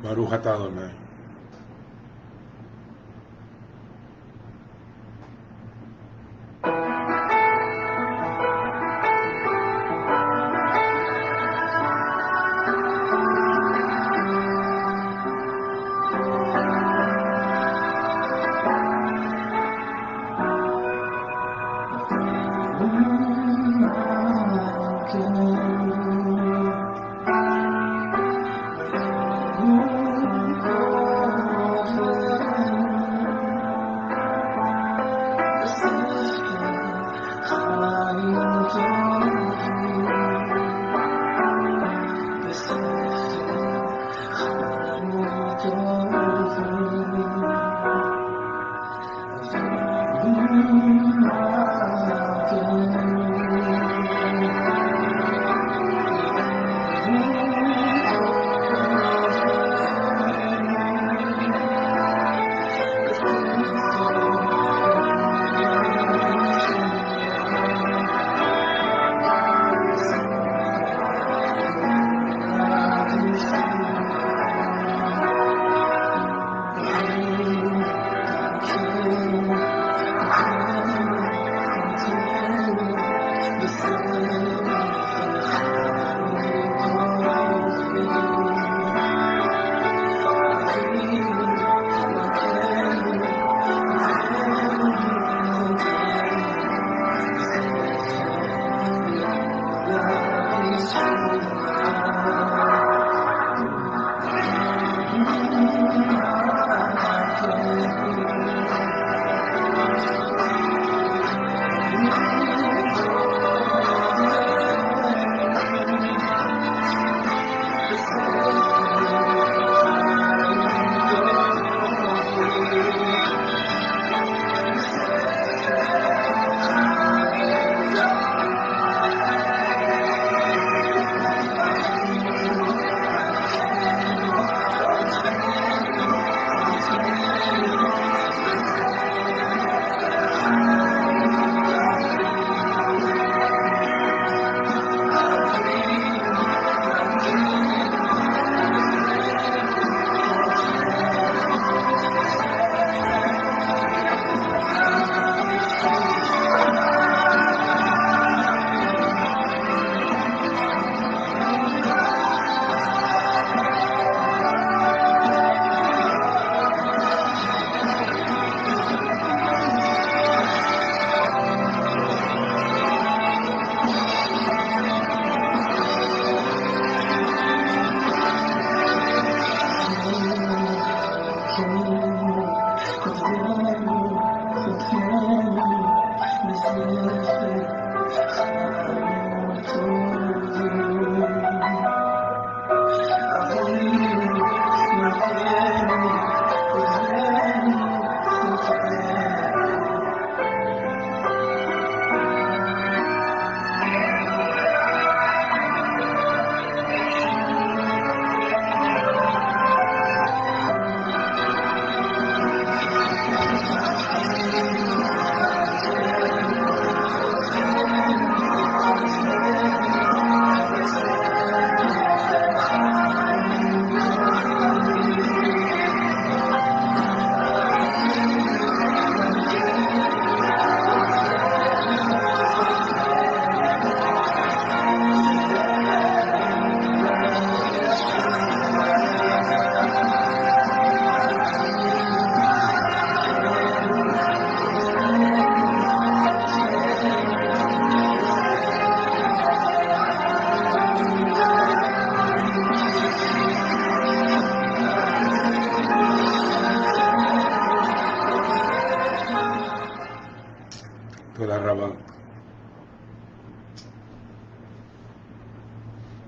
Baruch atah Adonai.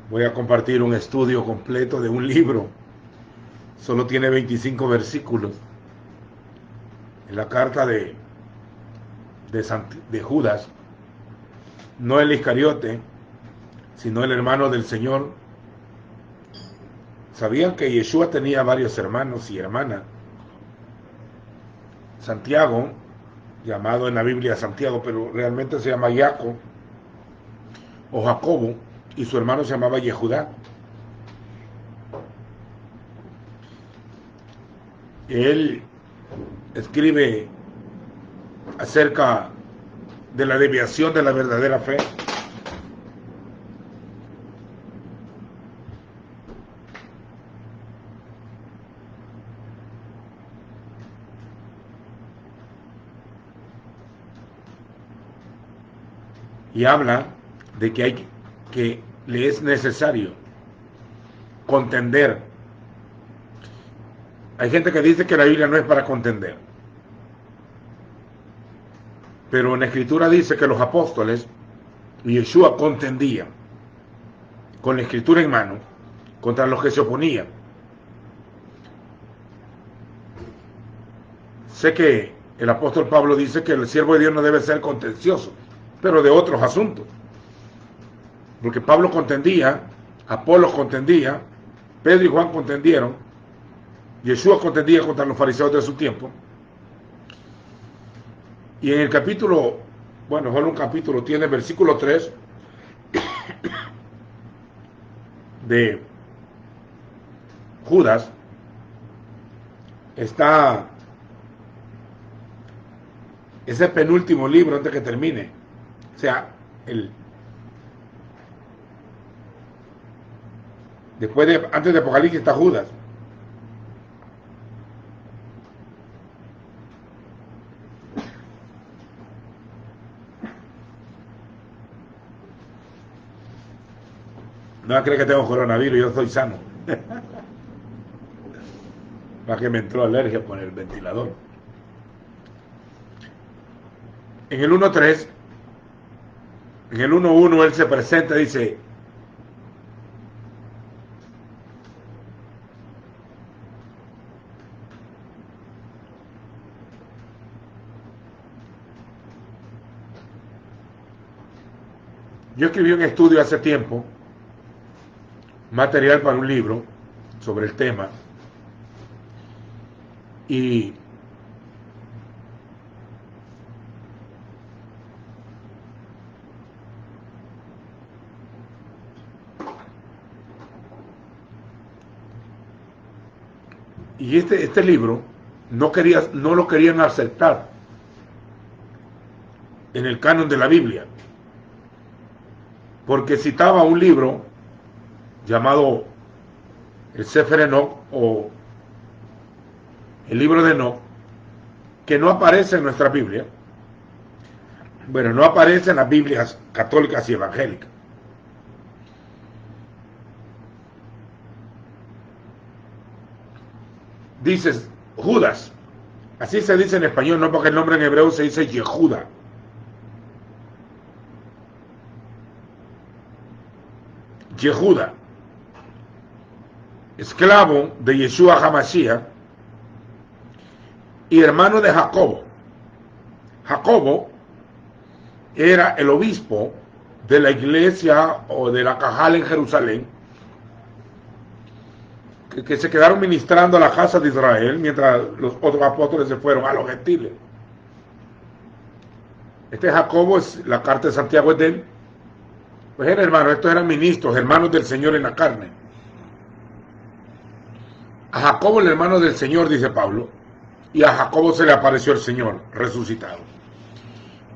Voy a compartir un estudio completo de un libro. Solo tiene 25 versículos. En la carta de Judas, no el Iscariote, sino el hermano del Señor. ¿Sabían que Yeshua tenía varios hermanos y hermanas? Santiago, llamado en la Biblia Santiago, pero realmente se llama Jacob o Jacobo, y su hermano se llamaba Yehudá. Él escribe acerca de la desviación de la verdadera fe. Y habla de que le es necesario contender. Hay gente que dice que la Biblia no es para contender, pero en la Escritura dice que los apóstoles y Yeshua contendían con la Escritura en mano contra los que se oponían. Sé que el apóstol Pablo dice que el siervo de Dios no debe ser contencioso, pero de otros asuntos. Porque Pablo contendía, Apolos contendía, Pedro y Juan contendieron, Yeshua contendía contra los fariseos de su tiempo. Y en el capítulo, bueno, solo un capítulo, tiene versículo 3 de Judas, está ese penúltimo libro antes que termine. O sea, antes de Apocalipsis está Judas. No cree que tengo coronavirus, yo estoy sano. Más que me entró alergia por el ventilador. En el 1.3, en el 1.1 él se presenta y dice: yo escribí un estudio hace tiempo, material para un libro sobre el tema, y este libro no lo querían aceptar en el canon de la Biblia, porque citaba un libro llamado el Sefer Enoch, o el libro de Enoch, que no aparece en nuestra Biblia. Bueno, no aparece en las Biblias católicas y evangélicas. Dices Judas, así se dice en español, no, porque el nombre en hebreo se dice Yehuda. Yehuda, esclavo de Yeshua HaMashiach y hermano de Jacobo. Jacobo era el obispo de la iglesia o de la Cajal en Jerusalén, que se quedaron ministrando a la casa de Israel mientras los otros apóstoles se fueron a los gentiles. Este Jacobo, es la carta de Santiago, es de él. Pues era hermano, estos eran ministros, hermanos del Señor en la carne. A Jacobo, el hermano del Señor, dice Pablo, y a Jacobo se le apareció el Señor resucitado.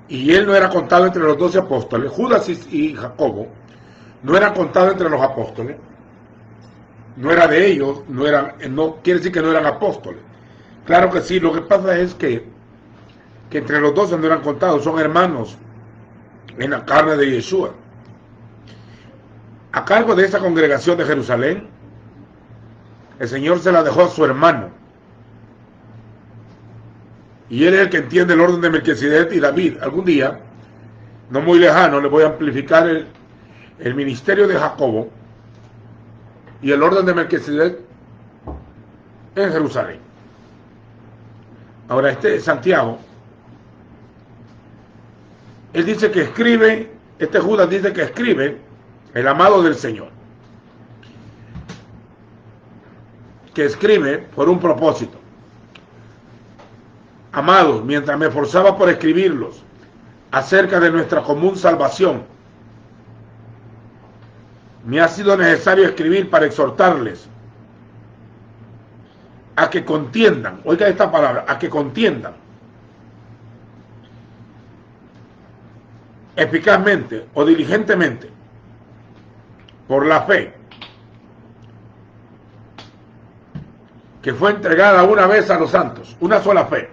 Y él no era contado entre los 12 apóstoles. Judas y Jacobo no eran contados entre los apóstoles. No era de ellos, no quiere decir que no eran apóstoles. Claro que sí, lo que pasa es que entre los 12 no eran contados, son hermanos en la carne de Yeshua. A cargo de esa congregación de Jerusalén, el Señor se la dejó a su hermano. Y él es el que entiende el orden de Melquisedec y David. Algún día, no muy lejano, le voy a amplificar el ministerio de Jacobo y el orden de Melquisedec en Jerusalén. Ahora, Santiago, él dice que escribe, Judas dice que escribe el amado del Señor, que escribe por un propósito. Amados, mientras me esforzaba por escribirlos acerca de nuestra común salvación, me ha sido necesario escribir para exhortarles a que contiendan, oiga esta palabra, a que contiendan eficazmente o diligentemente por la fe que fue entregada una vez a los santos, una sola fe.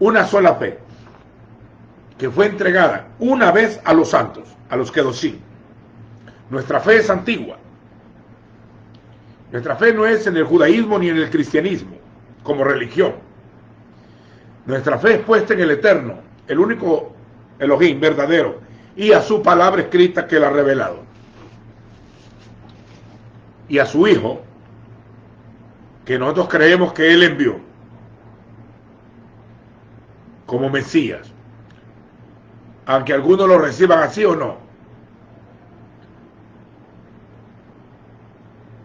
Una sola fe que fue entregada una vez a los santos, a los kedoshim. Nuestra fe es antigua. Nuestra fe no es en el judaísmo ni en el cristianismo como religión. Nuestra fe es puesta en el Eterno, el único Elohim verdadero, y a su palabra escrita que Él ha revelado, y a su Hijo, que nosotros creemos que Él envió como Mesías, aunque algunos lo reciban así o no.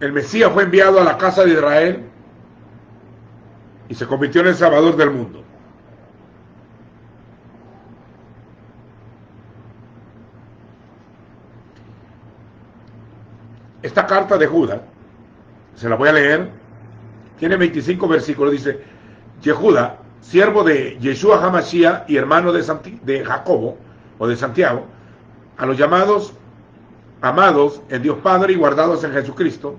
El Mesías fue enviado a la casa de Israel y se convirtió en el Salvador del mundo. Esta carta de Judas, se la voy a leer, tiene 25 versículos, dice: Yehuda, siervo de Yeshua HaMashiach y hermano de Jacobo, o de Santiago, a los llamados, amados en Dios Padre y guardados en Jesucristo,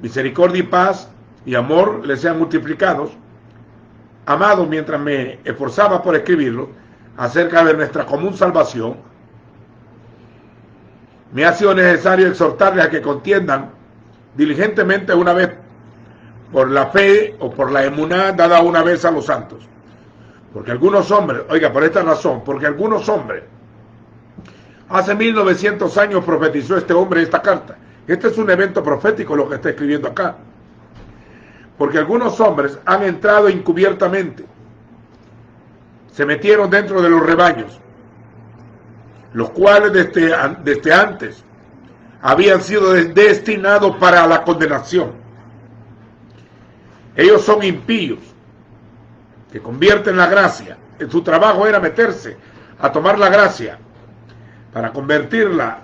misericordia y paz y amor les sean multiplicados Amado, mientras me esforzaba por escribirlo acerca de nuestra común salvación, me ha sido necesario exhortarles a que contiendan diligentemente una vez por la fe o por la emuná dada una vez a los santos. Porque algunos hombres, oiga, por esta razón, porque algunos hombres, hace 1900 años profetizó este hombre esta carta. Este es un evento profético lo que está escribiendo acá. Porque algunos hombres han entrado encubiertamente, se metieron dentro de los rebaños, los cuales desde antes habían sido destinados para la condenación. Ellos son impíos, que convierten la gracia. Su trabajo era meterse a tomar la gracia para convertirla,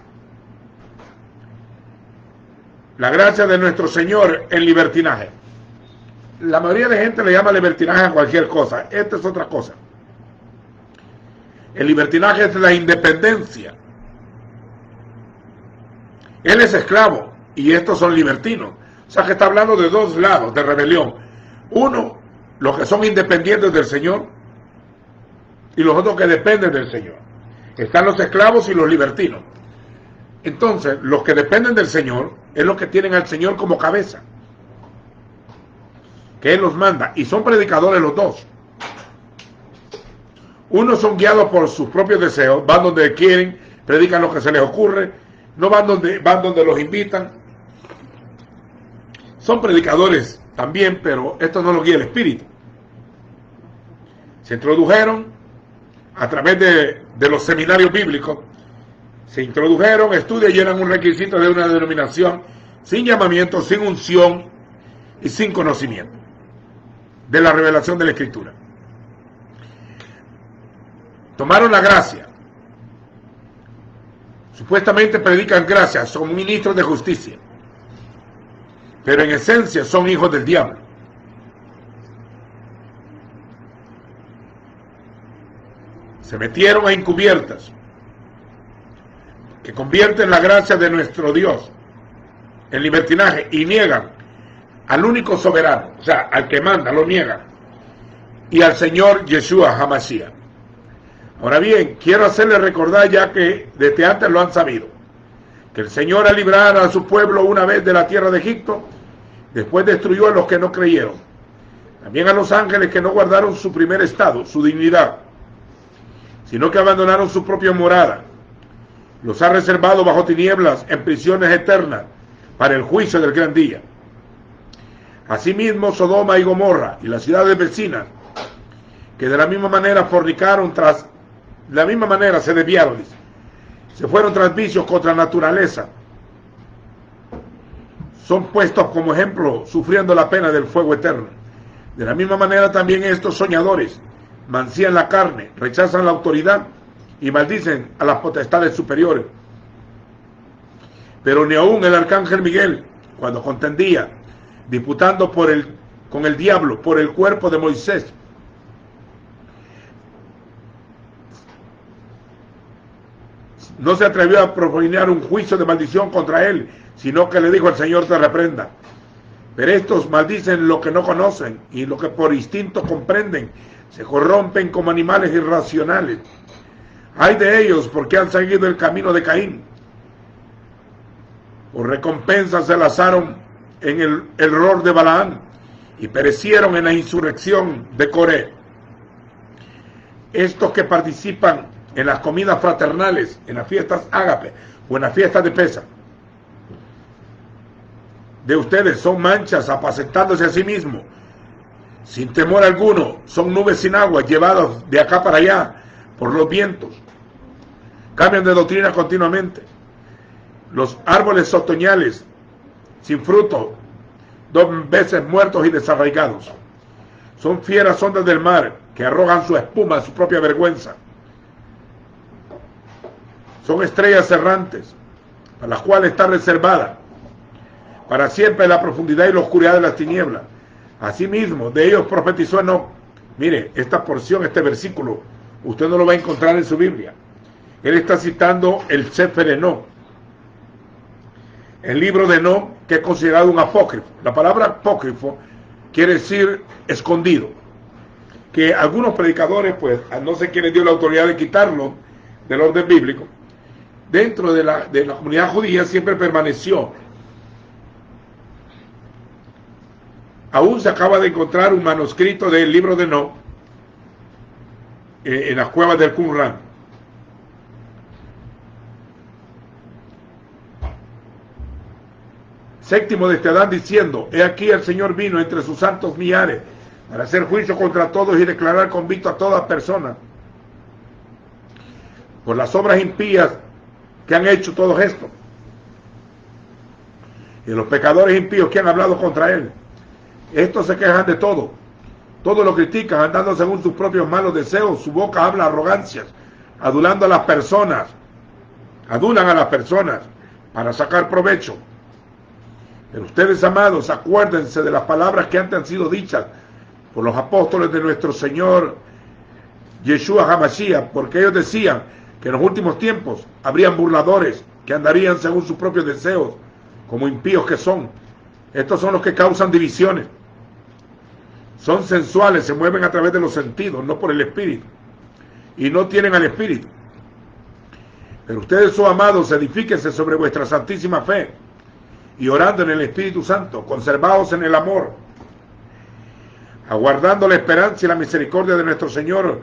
la gracia de nuestro Señor, en libertinaje. La mayoría de gente le llama libertinaje a cualquier cosa. Esta es otra cosa. El libertinaje es la independencia. Él es esclavo y estos son libertinos. O sea que está hablando de dos lados de rebelión. Uno, los que son independientes del Señor, y los otros que dependen del Señor. Están los esclavos y los libertinos. Entonces, los que dependen del Señor es los que tienen al Señor como cabeza, que Él los manda, y son predicadores los dos. Unos son guiados por sus propios deseos, van donde quieren, predican lo que se les ocurre, no van donde los invitan. Son predicadores también, pero esto no lo guía el Espíritu. Se introdujeron a través de los seminarios bíblicos, se introdujeron, estudian y eran un requisito de una denominación sin llamamiento, sin unción y sin conocimiento de la revelación de la Escritura. Tomaron la gracia, supuestamente predican gracia, son ministros de justicia, pero en esencia son hijos del diablo. Se metieron a encubiertas que convierten la gracia de nuestro Dios en libertinaje y niegan al único soberano, o sea, al que manda, lo niegan, y al Señor Yeshua HaMashiach. Ahora bien, quiero hacerles recordar, ya que desde antes lo han sabido, que el Señor al librar a su pueblo una vez de la tierra de Egipto, después destruyó a los que no creyeron, también a los ángeles que no guardaron su primer estado, su dignidad, sino que abandonaron su propia morada. Los ha reservado bajo tinieblas en prisiones eternas para el juicio del gran día. Asimismo, Sodoma y Gomorra y las ciudades vecinas, que de la misma manera fornicaron, de la misma manera se desviaron, se fueron tras vicios contra la naturaleza, son puestos como ejemplo sufriendo la pena del fuego eterno. De la misma manera también estos soñadores mancían la carne, rechazan la autoridad y maldicen a las potestades superiores. Pero ni aún el arcángel Miguel, cuando contendía, disputando con el diablo por el cuerpo de Moisés, no se atrevió a proponer un juicio de maldición contra él, sino que le dijo: el Señor te reprenda. Pero estos maldicen lo que no conocen, y lo que por instinto comprenden, se corrompen como animales irracionales. Ay de ellos, porque han seguido el camino de Caín. Por recompensa se lanzaron en el error de Balaam, y perecieron en la insurrección de Coré. Estos que participan en las comidas fraternales, en las fiestas ágape o en las fiestas de Pesa de ustedes, son manchas apacentándose a sí mismos, sin temor alguno, son nubes sin agua llevadas de acá para allá por los vientos, cambian de doctrina continuamente. Los árboles otoñales sin fruto, 2 veces muertos y desarraigados, son fieras ondas del mar que arrojan su espuma, su propia vergüenza. Son estrellas errantes, a las cuales está reservada para siempre la profundidad y la oscuridad de las tinieblas. Asimismo, de ellos profetizó Enoc. Mire, esta porción, este versículo, usted no lo va a encontrar en su Biblia. Él está citando el Sefer Enoc, el libro de Enoc, que es considerado un apócrifo. La palabra apócrifo quiere decir escondido. que algunos predicadores, pues, no sé quién les dio la autoridad de quitarlo del orden bíblico, dentro de la comunidad judía siempre permaneció. Aún se acaba de encontrar un manuscrito del libro de No en las cuevas del Qumran. Séptimo de este Adán diciendo: he aquí el Señor vino entre sus santos millares para hacer juicio contra todos y declarar convicto a toda persona por las obras impías que han hecho todos estos, y los pecadores impíos que han hablado contra él. Estos se quejan de todo lo critican, andando según sus propios malos deseos. Su boca habla arrogancias, adulando a las personas, adulan a las personas para sacar provecho. Pero ustedes, amados, acuérdense de las palabras que antes han sido dichas por los apóstoles de nuestro Señor Yeshua HaMashiach, porque ellos decían que en los últimos tiempos habrían burladores que andarían según sus propios deseos, como impíos que son. Estos son los que causan divisiones. Son sensuales, se mueven a través de los sentidos, no por el Espíritu, y no tienen al Espíritu. Pero ustedes, oh amados, edifíquense sobre vuestra santísima fe, y orando en el Espíritu Santo, conservaos en el amor, aguardando la esperanza y la misericordia de nuestro Señor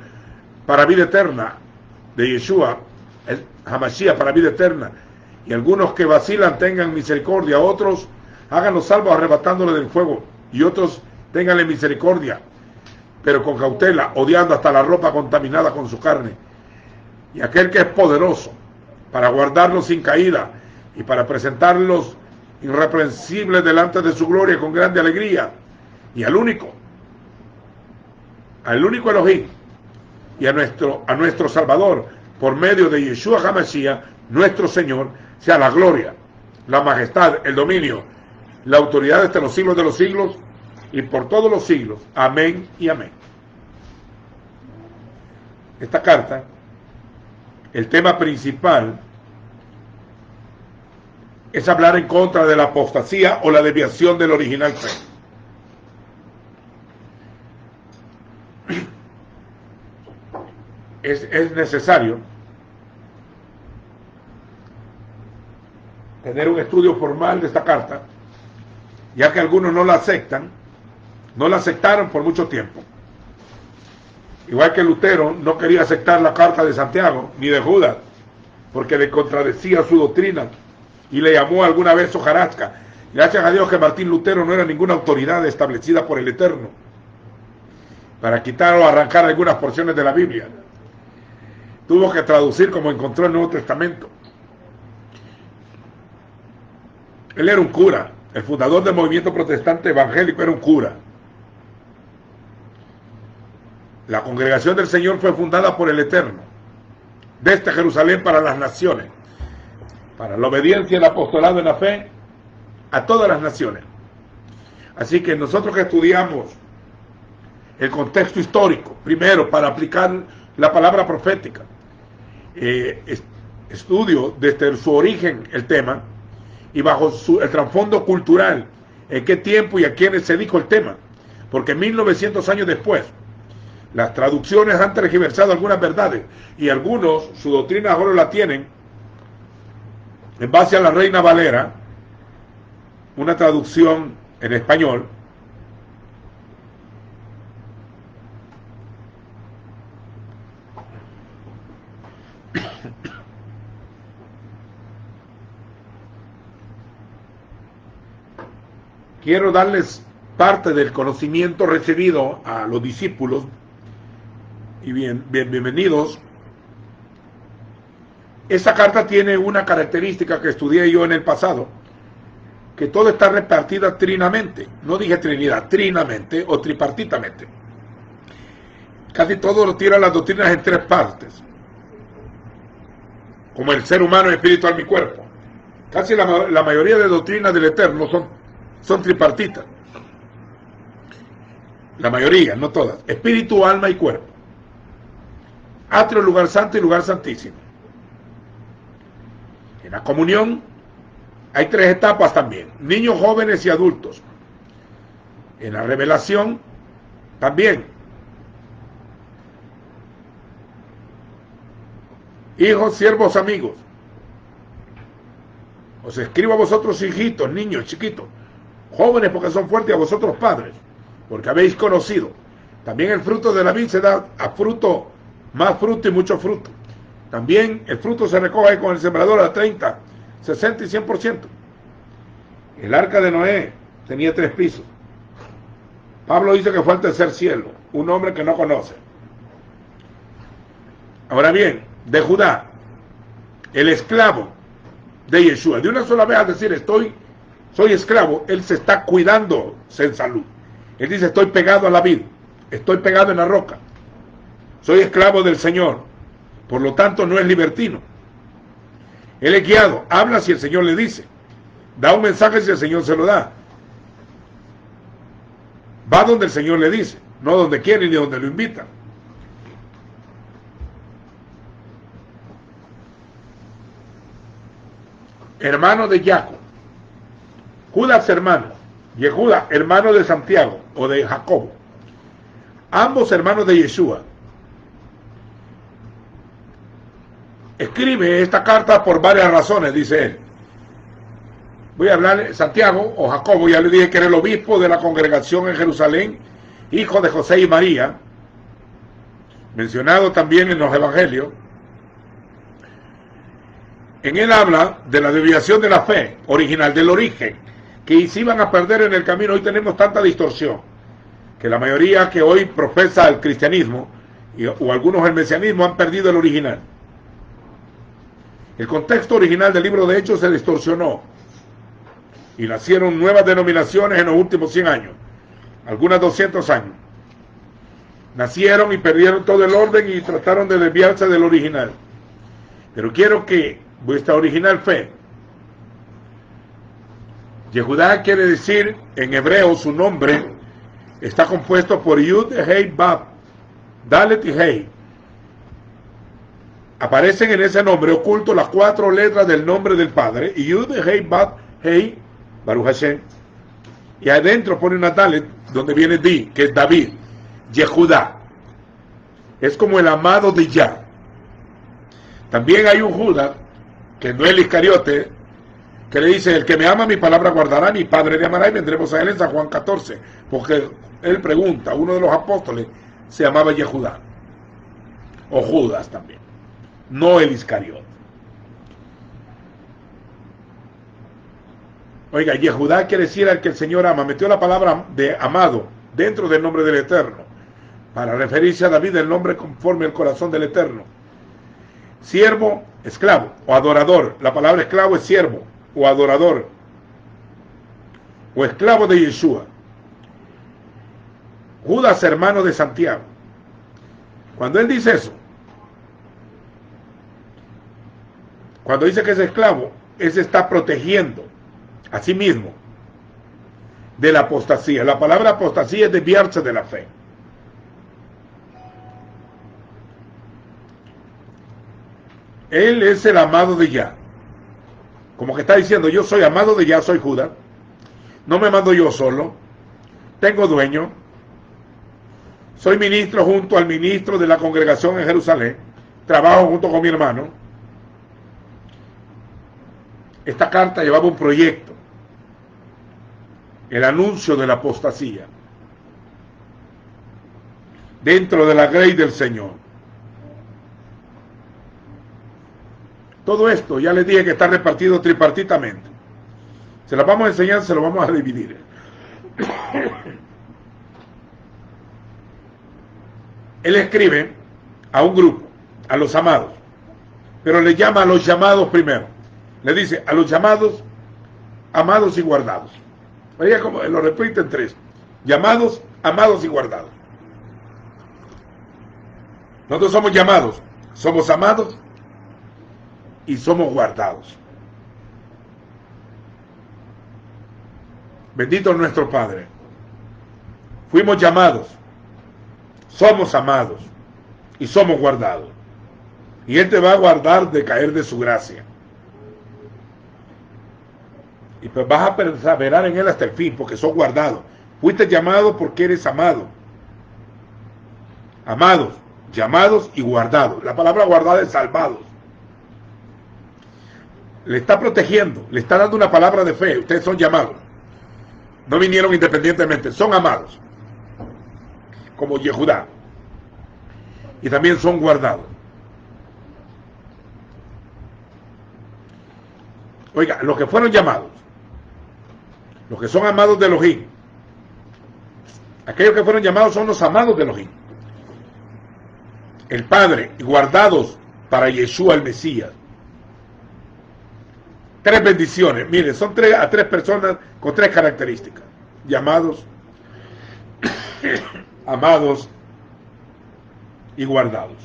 para vida eterna, de Yeshua, el Hamashiach, para vida eterna. Y algunos que vacilan tengan misericordia, otros háganlos salvos arrebatándole del fuego, y otros ténganle misericordia, pero con cautela, odiando hasta la ropa contaminada con su carne. Y aquel que es poderoso para guardarlos sin caída y para presentarlos irreprensibles delante de su gloria con grande alegría, y al único Elohim, y a nuestro Salvador, por medio de Yeshua HaMashiach, nuestro Señor, sea la gloria, la majestad, el dominio, la autoridad desde los siglos de los siglos, y por todos los siglos. Amén y amén. Esta carta, el tema principal es hablar en contra de la apostasía o la desviación del original fe. Es necesario tener un estudio formal de esta carta, ya que algunos no la aceptaron por mucho tiempo. Igual que Lutero no quería aceptar la carta de Santiago ni de Judas, porque le contradecía su doctrina y le llamó alguna vez hojarasca. Gracias a Dios que Martín Lutero no era ninguna autoridad establecida por el Eterno para quitar o arrancar algunas porciones de la Biblia. Tuvo que traducir como encontró el Nuevo Testamento. Él era un cura. El fundador del movimiento protestante evangélico era un cura. La congregación del Señor fue fundada por el Eterno, desde Jerusalén para las naciones, para la obediencia y el apostolado en la fe a todas las naciones. Así que nosotros que estudiamos el contexto histórico, primero para aplicar la palabra profética, estudio desde su origen el tema, y bajo el trasfondo cultural, en qué tiempo y a quiénes se dijo el tema, porque 1900 años después, las traducciones han tergiversado algunas verdades, y algunos, su doctrina ahora la tienen en base a la Reina Valera, una traducción en español, quiero darles parte del conocimiento recibido a los discípulos, y bienvenidos. Esa carta tiene una característica que estudié yo en el pasado, que todo está repartida trinamente. No dije trinidad, trinamente o tripartitamente. Casi todo lo tiran las doctrinas en tres partes, como el ser humano, espiritual, mi cuerpo. Casi la mayoría de doctrinas del Eterno son tripartitas. La mayoría, no todas. Espíritu, alma y cuerpo. Atrio, lugar santo y lugar santísimo. En la comunión hay tres etapas también: niños, jóvenes y adultos. En la revelación también hijos, siervos, amigos. Os escribo a vosotros, hijitos, niños, chiquitos, jóvenes, porque son fuertes, a vosotros padres, porque habéis conocido. También el fruto de la vid se da a fruto, más fruto y mucho fruto. También el fruto se recoge con el sembrador a 30, 60 y 100%. El arca de Noé tenía 3 pisos. Pablo dice que fue al tercer cielo, un hombre que no conoce. Ahora bien, de Judá, el esclavo de Yeshua, de una sola vez al decir soy esclavo, él se está cuidando en salud. Él dice, estoy pegado a la vid, estoy pegado en la roca, soy esclavo del Señor, por lo tanto no es libertino. Él es guiado, habla si el Señor le dice, da un mensaje si el Señor se lo da, va donde el Señor le dice, no donde quiere ni donde lo invita. Hermano de Jacob, Judas hermano, Yehuda hermano de Santiago o de Jacobo, ambos hermanos de Yeshua. Escribe esta carta por varias razones, dice él. Voy a hablar de Santiago o Jacobo, ya le dije que era el obispo de la congregación en Jerusalén, hijo de José y María, mencionado también en los evangelios. En él habla de la desviación de la fe original, del origen, que se iban a perder en el camino. Hoy tenemos tanta distorsión, que la mayoría que hoy profesa el cristianismo, o algunos el mesianismo, han perdido el original. El contexto original del libro de Hechos se distorsionó, y nacieron nuevas denominaciones en los últimos 100 años, algunas 200 años. Nacieron y perdieron todo el orden y trataron de desviarse del original. Pero quiero que vuestra original fe, Yehudá quiere decir en hebreo, su nombre está compuesto por Yud, Hei, Bab, Dalet y Hei. Aparecen en ese nombre oculto las 4 letras del nombre del Padre, Yud, Hei, Bab, Hei, Baruch Hashem, y adentro pone una Dalet donde viene Di, que es David, Yehudá, es como el amado de Yah. También hay un Judas, que no es el Iscariote, que le dice, el que me ama mi palabra guardará, mi Padre le amará, y vendremos a él en San Juan 14, porque él pregunta, uno de los apóstoles se llamaba Yehudá, o Judas también, no el Iscariote. Oiga, Yehudá quiere decir al que el Señor ama, metió la palabra de amado dentro del nombre del Eterno, para referirse a David, el nombre conforme al corazón del Eterno. Siervo, esclavo o adorador. La palabra esclavo es siervo o adorador o esclavo de Yeshua. Judas hermano de Santiago. Cuando él dice eso, cuando dice que es esclavo, él se está protegiendo a sí mismo de la apostasía. La palabra apostasía es desviarse de la fe. Él es el amado de Yah. Como que está diciendo, yo soy amado de Yah, soy Judas. No me mando yo solo. Tengo dueño. Soy ministro junto al ministro de la congregación en Jerusalén. Trabajo junto con mi hermano. Esta carta llevaba un proyecto. El anuncio de la apostasía. Dentro de la grey del Señor. Todo esto, ya les dije que está repartido tripartitamente. Se las vamos a enseñar, se lo vamos a dividir. Él escribe a un grupo, a los amados, pero le llama a los llamados primero. Le dice a los llamados, amados y guardados. Oiga, como lo repite en 3. Llamados, amados y guardados. Nosotros somos llamados, somos amados y somos guardados. Bendito nuestro Padre. Fuimos llamados, somos amados y somos guardados. Y Él te va a guardar de caer de su gracia. Y pues vas a perseverar en Él hasta el fin, porque sos guardados. Fuiste llamado porque eres amado. Amados, llamados y guardados. La palabra guardada es salvados. le está protegiendo, le está dando una palabra de fe. Ustedes son llamados. No vinieron independientemente, son amados. Como Yehudá. Y también son guardados. Oiga, los que fueron llamados, los que son amados de Elohim, aquellos que fueron llamados son los amados de Elohim. El Padre, guardados para Yeshua el Mesías. 3 bendiciones. Mire, son a 3 personas con 3 características. Llamados, amados y guardados.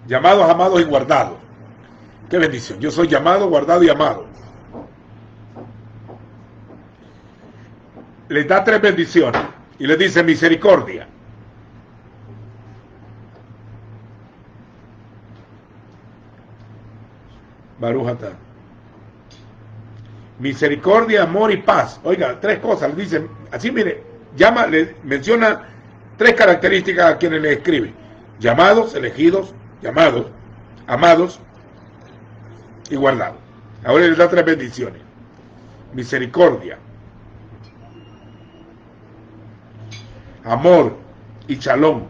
Llamados, amados y guardados. Qué bendición. Yo soy llamado, guardado y amado. Les da 3 bendiciones y les dice misericordia. Baruch atah. Misericordia, amor y paz. Oiga, 3 cosas. Les dice, así mire, le menciona 3 características a quienes le escribe. Llamados, elegidos, llamados, amados y guardados. Ahora les da 3 bendiciones. Misericordia, amor y shalom,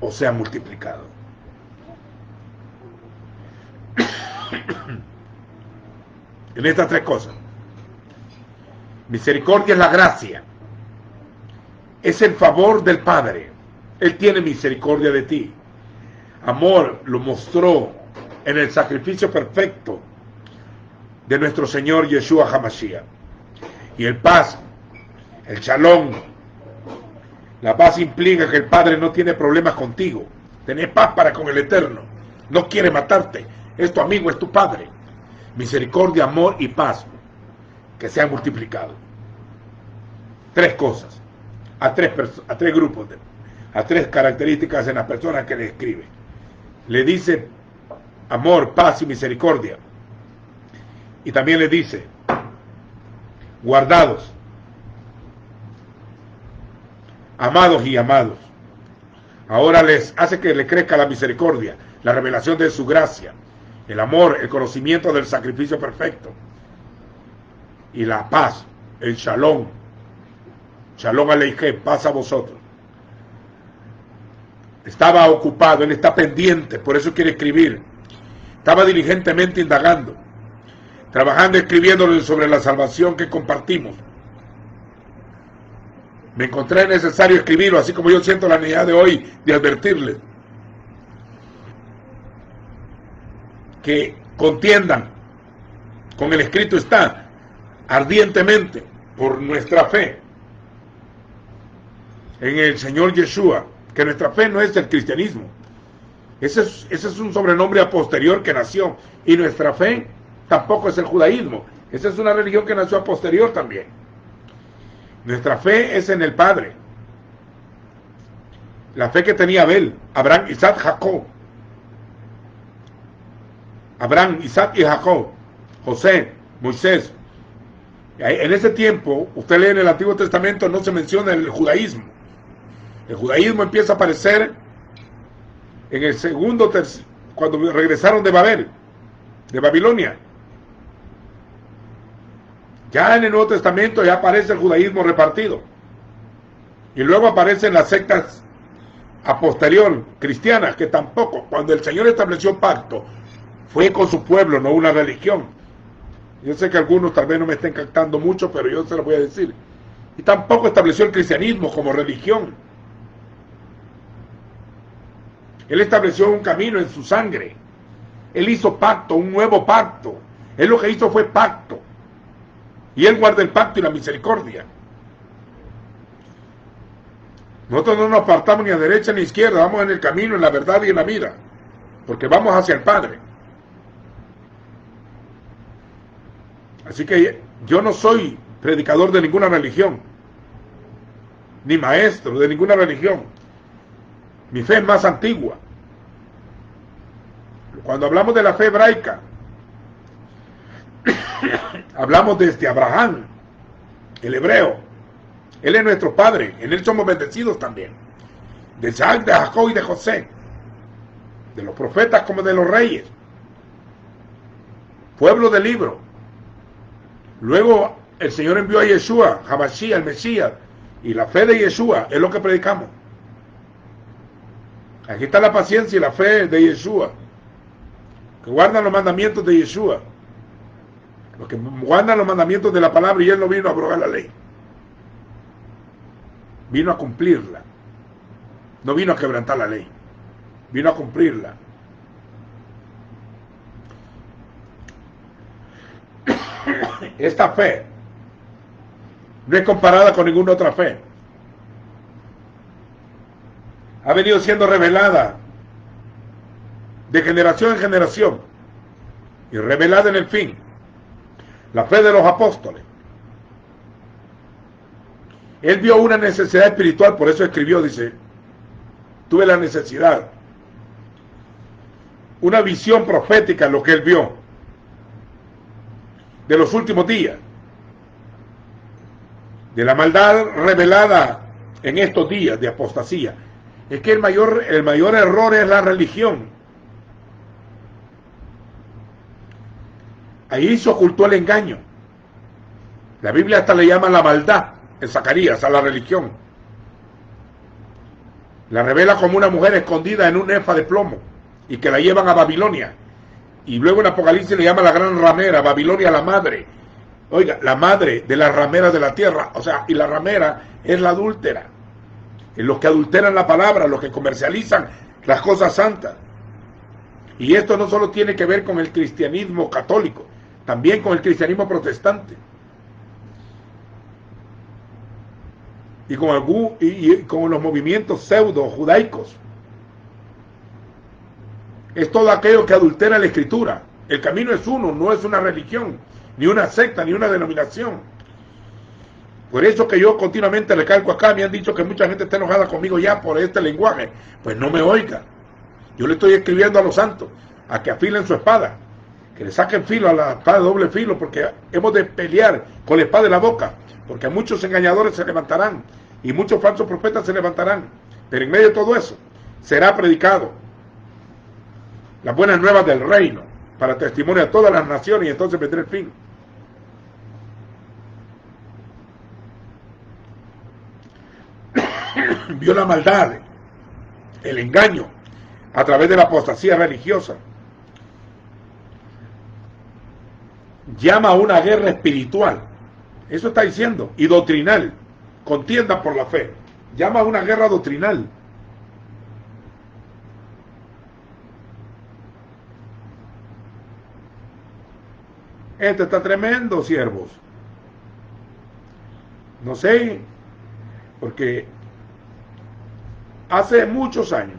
o sea, multiplicado. En estas 3 cosas. Misericordia es la gracia. Es el favor del Padre. Él tiene misericordia de ti. Amor lo mostró en el sacrificio perfecto de nuestro Señor Yeshua HaMashiach. Y el paz, el shalom. La paz implica que el Padre no tiene problemas contigo. Tenés paz para con el Eterno. No quiere matarte. Es tu amigo, es tu Padre. Misericordia, amor y paz que se han multiplicado. 3 cosas a 3 grupos, a 3 características en las personas que le escribe. Le dice amor, paz y misericordia, y también le dice guardados, amados y amados. Ahora les hace que le crezca la misericordia, la revelación de su gracia, el amor, el conocimiento del sacrificio perfecto, y la paz, el shalom. Shalom aleichem, paz a vosotros. Estaba ocupado, él está pendiente, por eso quiere escribir. Estaba diligentemente indagando, trabajando, escribiéndole sobre la salvación que compartimos. Me encontré necesario escribirlo, así como yo siento la necesidad de hoy de advertirles que contiendan, con el escrito está, ardientemente por nuestra fe en el Señor Yeshua, que nuestra fe no es el cristianismo, ese es un sobrenombre a posterior que nació, y nuestra fe tampoco es el judaísmo, esa es una religión que nació a posterior también. Nuestra fe es en el Padre, la fe que tenía Abel, Abraham, Isaac, Jacob. Abraham, Isaac y Jacob, José, Moisés. En ese tiempo, usted lee en el Antiguo Testamento, no se menciona el judaísmo. El judaísmo empieza a aparecer en el segundo, cuando regresaron de Babel, de Babilonia. Ya en el Nuevo Testamento ya aparece el judaísmo repartido. Y luego aparecen las sectas a posterior, cristianas, que tampoco, cuando el Señor estableció pacto, fue con su pueblo, no una religión. Yo sé que algunos tal vez no me estén captando mucho, pero yo se lo voy a decir. Y tampoco estableció el cristianismo como religión. Él estableció un camino en su sangre. Él hizo pacto, un nuevo pacto. Él lo que hizo fue pacto. Y Él guarda el pacto y la misericordia. Nosotros no nos apartamos ni a derecha ni a izquierda, vamos en el camino, en la verdad y en la vida, porque vamos hacia el Padre. Así que yo no soy predicador de ninguna religión, ni maestro de ninguna religión. Mi fe es más antigua. Cuando hablamos de la fe hebraica, hablamos desde Abraham, el hebreo. Él es nuestro Padre, en Él somos bendecidos también. De Isaac, de Jacob y de José. de los profetas como de los reyes, pueblo del libro. Luego el Señor envió a Yeshua, Hamashiach, el Mesías, y la fe de Yeshua es lo que predicamos. Aquí está la paciencia y la fe de Yeshua, que guardan los mandamientos de Yeshua, los que guardan los mandamientos de la palabra, y Él no vino a abrogar la ley, vino a cumplirla, no vino a quebrantar la ley, vino a cumplirla. Esta fe no es comparada con ninguna otra fe. Ha venido siendo revelada de generación en generación y revelada en el fin. La fe de los apóstoles. Él vio una necesidad espiritual, por eso escribió, dice, tuve la necesidad, una visión profética en lo que él vio de los últimos días, de la maldad revelada en estos días de apostasía. Es que el mayor error es la religión. Ahí se ocultó el engaño. La Biblia hasta le llama la maldad en Zacarías a la religión. La revela como una mujer escondida en un efa de plomo y que la llevan a Babilonia. Y luego en Apocalipsis le llama la gran ramera, Babilonia la madre. Oiga, la madre de las rameras de la tierra. O sea, y la ramera es la adúltera. Es los que adulteran la palabra, los que comercializan las cosas santas. Y esto no solo tiene que ver con el cristianismo católico, también con el cristianismo protestante. Y con los movimientos pseudo judaicos. Es todo aquello que adultera la escritura. El camino es uno, no es una religión, ni una secta, ni una denominación. Por eso que yo continuamente recalco acá, me han dicho que mucha gente está enojada conmigo ya por este lenguaje. Pues no me oiga. Yo le estoy escribiendo a los santos a que afilen su espada, que le saquen filo a la espada de doble filo, porque hemos de pelear con la espada de la boca, porque muchos engañadores se levantarán y muchos falsos profetas se levantarán. Pero en medio de todo eso será predicado las buenas nuevas del reino para testimonio a todas las naciones, y entonces vendrá el fin. Vio la maldad, el engaño a través de la apostasía religiosa. Llama a una guerra espiritual, eso está diciendo, y doctrinal, contienda por la fe. Llama a una guerra doctrinal. Esto está tremendo, siervos. No sé, porque hace muchos años,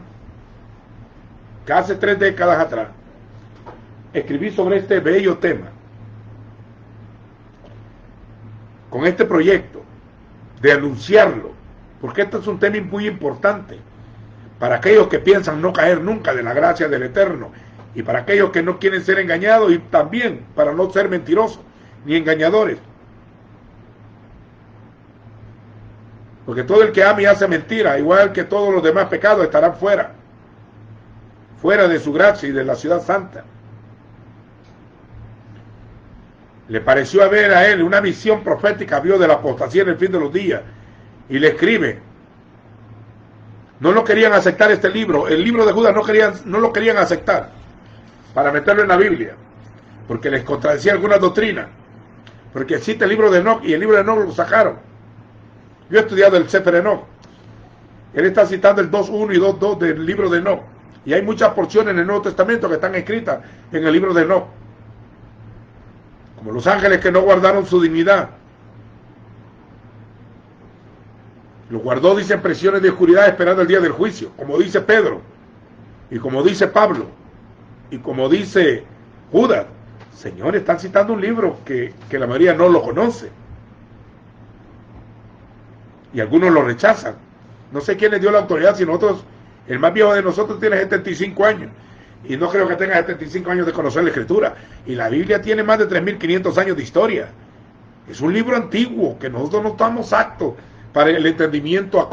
casi 3 décadas atrás, escribí sobre este bello tema, con este proyecto de anunciarlo, porque este es un tema muy importante para aquellos que piensan no caer nunca de la gracia del Eterno, y para aquellos que no quieren ser engañados, y también para no ser mentirosos ni engañadores. Porque todo el que ama y hace mentira, igual que todos los demás pecados, estarán fuera de su gracia y de la ciudad santa. Le pareció haber a él una visión profética, vio de la apostasía en el fin de los días, y le escribe. No lo querían aceptar este libro, el libro de Judas no lo querían aceptar para meterlo en la Biblia, porque les contradecía algunas doctrinas, porque existe el libro de Enoch, y el libro de Enoch lo sacaron. Yo he estudiado el Sefer Enoch. Él está citando el 2.1 y 2.2 del libro de Enoch. Y hay muchas porciones en el Nuevo Testamento que están escritas en el libro de Enoch. Como los ángeles que no guardaron su dignidad. Lo guardó, dice, en prisiones de oscuridad esperando el día del juicio. Como dice Pedro. Y como dice Pablo. Y como dice Judas. Señores, están citando un libro que la mayoría no lo conoce. Y algunos lo rechazan. No sé quién les dio la autoridad, si nosotros, el más viejo de nosotros tiene 75 años, y no creo que tenga 75 años de conocer la Escritura, y la Biblia tiene más de 3.500 años de historia. Es un libro antiguo, que nosotros no estamos aptos para el entendimiento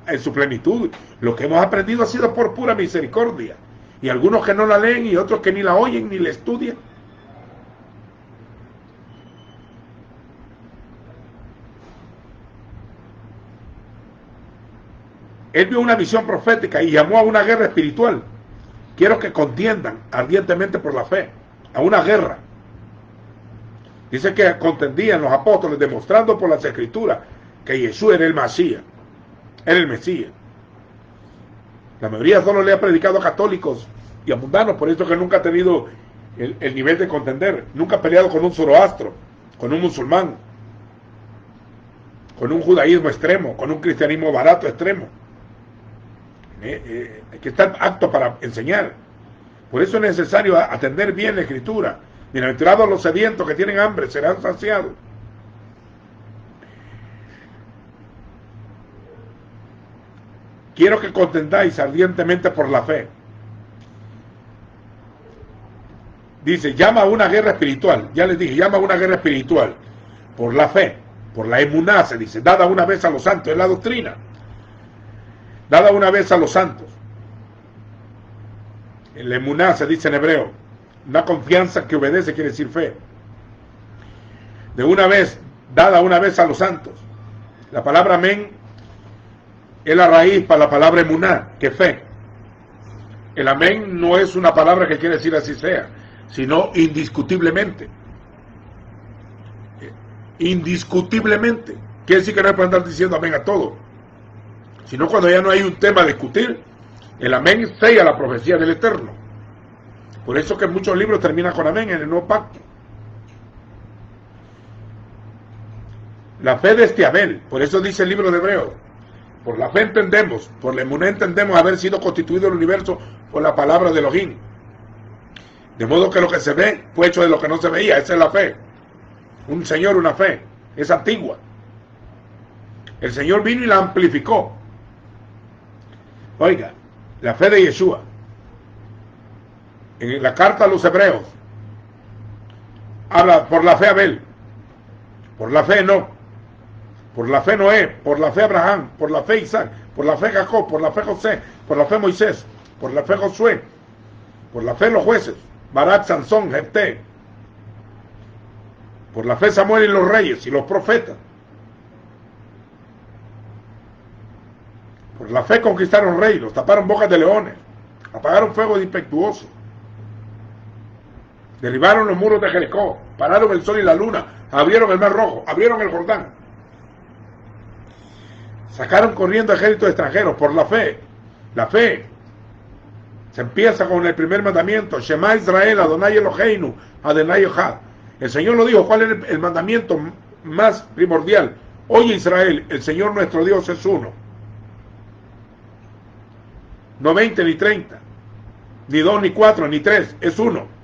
en su plenitud. Lo que hemos aprendido ha sido por pura misericordia, y algunos que no la leen y otros que ni la oyen ni la estudian. Él vio una visión profética y llamó a una guerra espiritual. Quiero que contiendan ardientemente por la fe, a una guerra. Dice que contendían los apóstoles demostrando por las escrituras que Jesús era el Mesías, era el Mesías. La mayoría solo le ha predicado a católicos y a mundanos, por eso que nunca ha tenido el nivel de contender, nunca ha peleado con un zoroastro, con un musulmán, con un judaísmo extremo, con un cristianismo barato extremo. Hay que estar apto para enseñar. Por eso es necesario atender bien la escritura. Bienaventurados los sedientos que tienen hambre, serán saciados. Quiero que contendáis ardientemente por la fe. Dice, llama a una guerra espiritual. Ya les dije, llama a una guerra espiritual. Por la fe, por la emuná, se dice, dada una vez a los santos, es la doctrina. Dada una vez a los santos. En la emuná se dice en hebreo, una confianza que obedece quiere decir fe. De una vez, dada una vez a los santos. La palabra amén es la raíz para la palabra emuná, que fe. El amén no es una palabra que quiere decir así sea, sino indiscutiblemente. Indiscutiblemente. Quiere decir que no hay que andar diciendo amén a todo. Sino cuando ya no hay un tema a discutir, el amén sella la profecía del Eterno. Por eso que muchos libros terminan con amén en el Nuevo Pacto. La fe de este Abel, por eso dice el libro de Hebreos, por la fe entendemos, por la emuná entendemos haber sido constituido el universo por la palabra de Elohim. De modo que lo que se ve fue hecho de lo que no se veía, esa es la fe. Un Señor, una fe, es antigua. El Señor vino y la amplificó. Oiga, la fe de Yeshua, en la carta a los hebreos, habla por la fe Abel, por la fe no, por la fe Noé, por la fe Abraham, por la fe Isaac, por la fe Jacob, por la fe José, por la fe Moisés, por la fe Josué, por la fe los jueces, Barak, Sansón, Jefté, por la fe Samuel y los reyes y los profetas. Por la fe conquistaron reinos, taparon bocas de leones, apagaron fuegos impetuosos, derribaron los muros de Jericó, pararon el sol y la luna, abrieron el mar rojo, abrieron el Jordán, sacaron corriendo ejércitos extranjeros. Por la fe. La fe se empieza con el primer mandamiento, Shema Israel, Adonai Eloheinu, Adonai Echad. El Señor lo dijo. ¿Cuál es el mandamiento más primordial? Oye Israel, el Señor nuestro Dios es uno. No 20 ni 30, ni 2 ni 4 ni 3, es uno.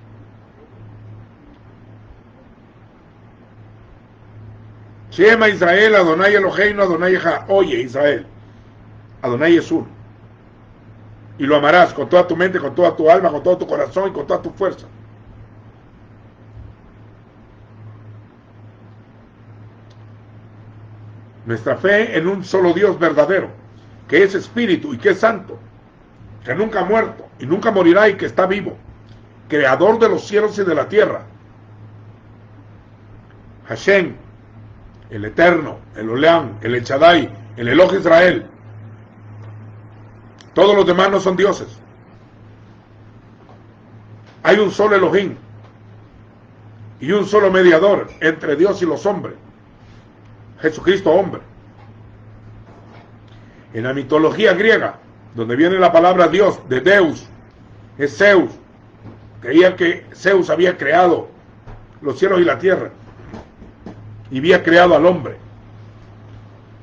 Shema Israel, Adonai Eloheinu, Adonai Echad. Oye Israel, Adonai es uno. Y lo amarás con toda tu mente, con toda tu alma, con todo tu corazón y con toda tu fuerza. Nuestra fe en un solo Dios verdadero, que es espíritu y que es santo, que nunca ha muerto y nunca morirá y que está vivo, creador de los cielos y de la tierra. Hashem, el Eterno, el Oleam, el El Shaddai, el Elohe Israel. Todos los demás no son dioses. Hay un solo Elohim y un solo mediador entre Dios y los hombres, Jesucristo hombre. En la mitología griega, donde viene la palabra Dios, de Deus, es Zeus. Creían que Zeus había creado los cielos y la tierra y había creado al hombre.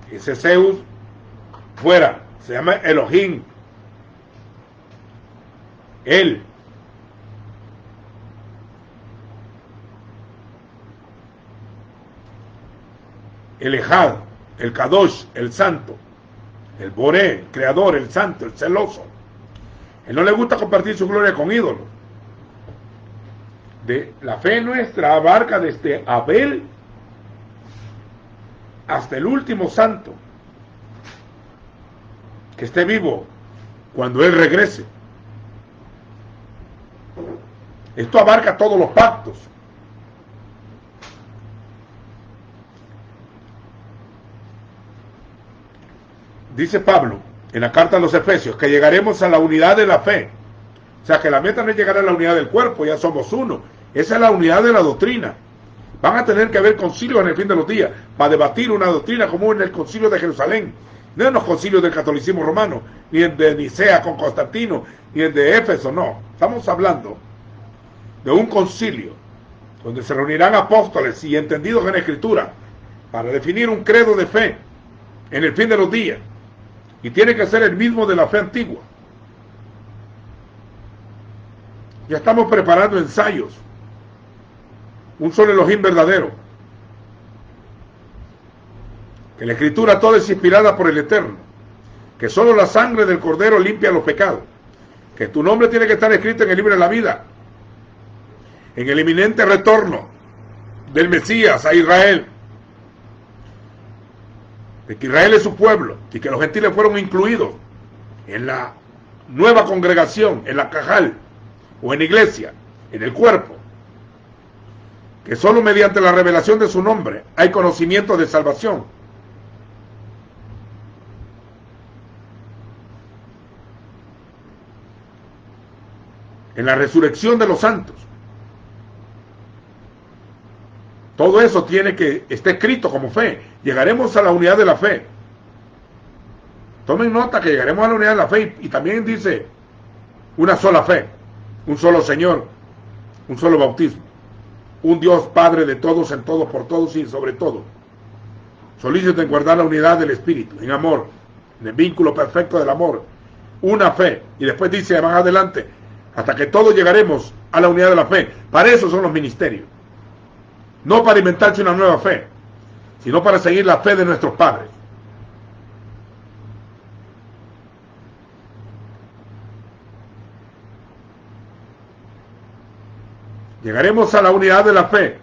Ese Zeus fuera, se llama Elohim. Él. El Ejad, el Kadosh, el Santo, el Boré, el Creador, el Santo, el Celoso. Él no le gusta compartir su gloria con ídolos. De la fe nuestra abarca desde Abel hasta el último santo que esté vivo cuando Él regrese. Esto abarca todos los pactos. Dice Pablo en la carta a los Efesios que llegaremos a la unidad de la fe. O sea, que la meta no es llegar a la unidad del cuerpo, ya somos uno. Esa es la unidad de la doctrina. Van a tener que haber concilios en el fin de los días para debatir una doctrina como en el concilio de Jerusalén. No en los concilios del catolicismo romano, ni el de Nicea con Constantino, ni el de Éfeso, no. Estamos hablando de un concilio donde se reunirán apóstoles y entendidos en la Escritura para definir un credo de fe en el fin de los días. Y tiene que ser el mismo de la fe antigua. Ya estamos preparando ensayos. Un solo Elohim verdadero. Que la Escritura toda es inspirada por el Eterno. Que solo la sangre del Cordero limpia los pecados. Que tu nombre tiene que estar escrito en el libro de la vida. En el inminente retorno del Mesías a Israel. De que Israel es su pueblo y que los gentiles fueron incluidos en la nueva congregación, en la cajal o en iglesia, en el cuerpo. Que solo mediante la revelación de su nombre hay conocimiento de salvación. En la resurrección de los santos. Todo eso tiene que estar escrito como fe. Llegaremos a la unidad de la fe. Tomen nota que llegaremos a la unidad de la fe y también dice una sola fe, un solo Señor, un solo bautismo, un Dios Padre de todos, en todos, por todos y sobre todo. Solícito en guardar la unidad del Espíritu, en amor, en el vínculo perfecto del amor, una fe. Y después dice más adelante, hasta que todos llegaremos a la unidad de la fe. Para eso son los ministerios. No para inventarse una nueva fe, sino para seguir la fe de nuestros padres. Llegaremos a la unidad de la fe,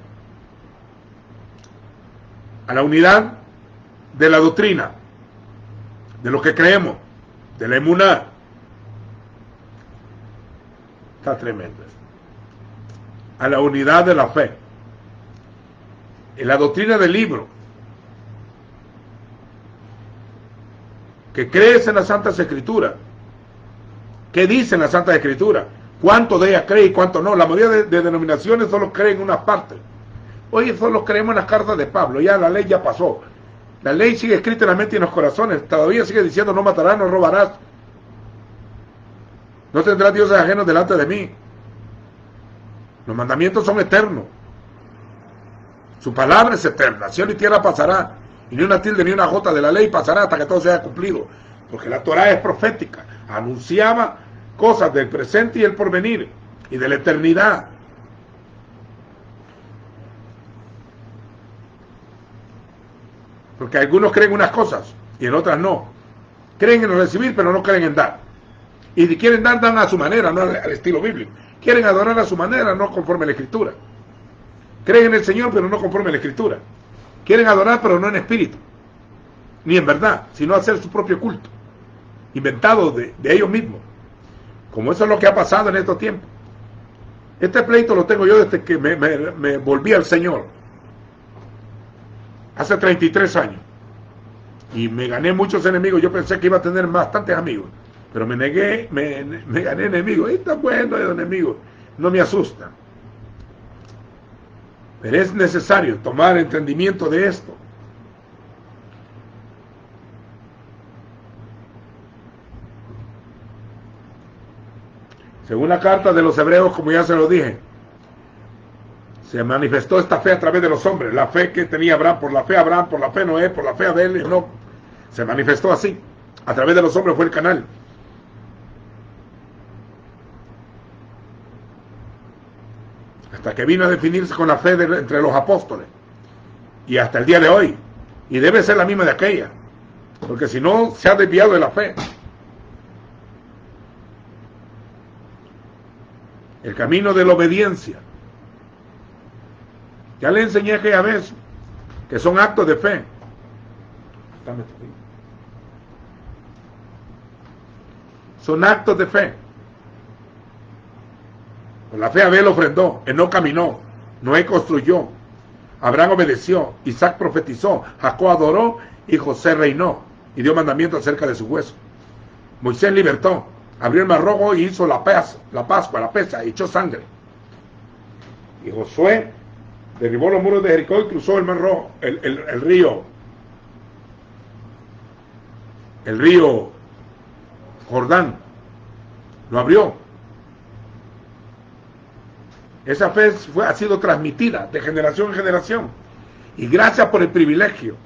a la unidad de la doctrina, de lo que creemos, de la emuná. Está tremendo. A la unidad de la fe. En la doctrina del libro, que crees en las Santas Escrituras. ¿Qué dicen las Santas Escrituras? ¿Cuánto de ellas cree y cuánto no? La mayoría de denominaciones solo creen en una parte. Oye, solo creemos en las cartas de Pablo, ya la ley ya pasó. La ley sigue escrita en la mente y en los corazones, todavía sigue diciendo no matarás, no robarás. No tendrás dioses ajenos delante de mí. Los mandamientos son eternos. Su palabra es eterna, cielo y tierra pasará, y ni una tilde ni una jota de la ley pasará hasta que todo sea cumplido, porque la Torá es profética, anunciaba cosas del presente y el porvenir, y de la eternidad. Porque algunos creen unas cosas, y en otras no. Creen en recibir, pero no creen en dar. Y si quieren dar, dan a su manera, no al estilo bíblico. Quieren adorar a su manera, no conforme a la Escritura. Creen en el Señor, pero no conforme a la Escritura. Quieren adorar, pero no en espíritu, ni en verdad, sino hacer su propio culto, inventado de ellos mismos. Como eso es lo que ha pasado en estos tiempos. Este pleito lo tengo yo desde que me volví al Señor. Hace 33 años. Y me gané muchos enemigos. Yo pensé que iba a tener bastantes amigos. Pero me gané enemigos. Está bueno el enemigo. No me asusta. Pero es necesario tomar entendimiento de esto. Según la carta de los hebreos, como ya se lo dije, se manifestó esta fe a través de los hombres. La fe que tenía Abraham, por la fe Noé, por la fe Abel y Enoc. Se manifestó así. A través de los hombres fue el canal. Hasta que vino a definirse con la fe entre los apóstoles. Y hasta el día de hoy. Y debe ser la misma de aquella. Porque si no, se ha desviado de la fe. El camino de la obediencia. Ya le enseñé aquella vez que son actos de fe. Son actos de fe. Por la fe Abel ofrendó, Enoc caminó, Noé construyó, Abraham obedeció, Isaac profetizó, Jacob adoró y José reinó y dio mandamiento acerca de su hueso. Moisés libertó, abrió el mar rojo y hizo la Pascua, la pesa, echó sangre. Y Josué derribó los muros de Jericó y cruzó el mar rojo, el río Jordán, lo abrió. Esa fe ha sido transmitida de generación en generación. Y gracias por el privilegio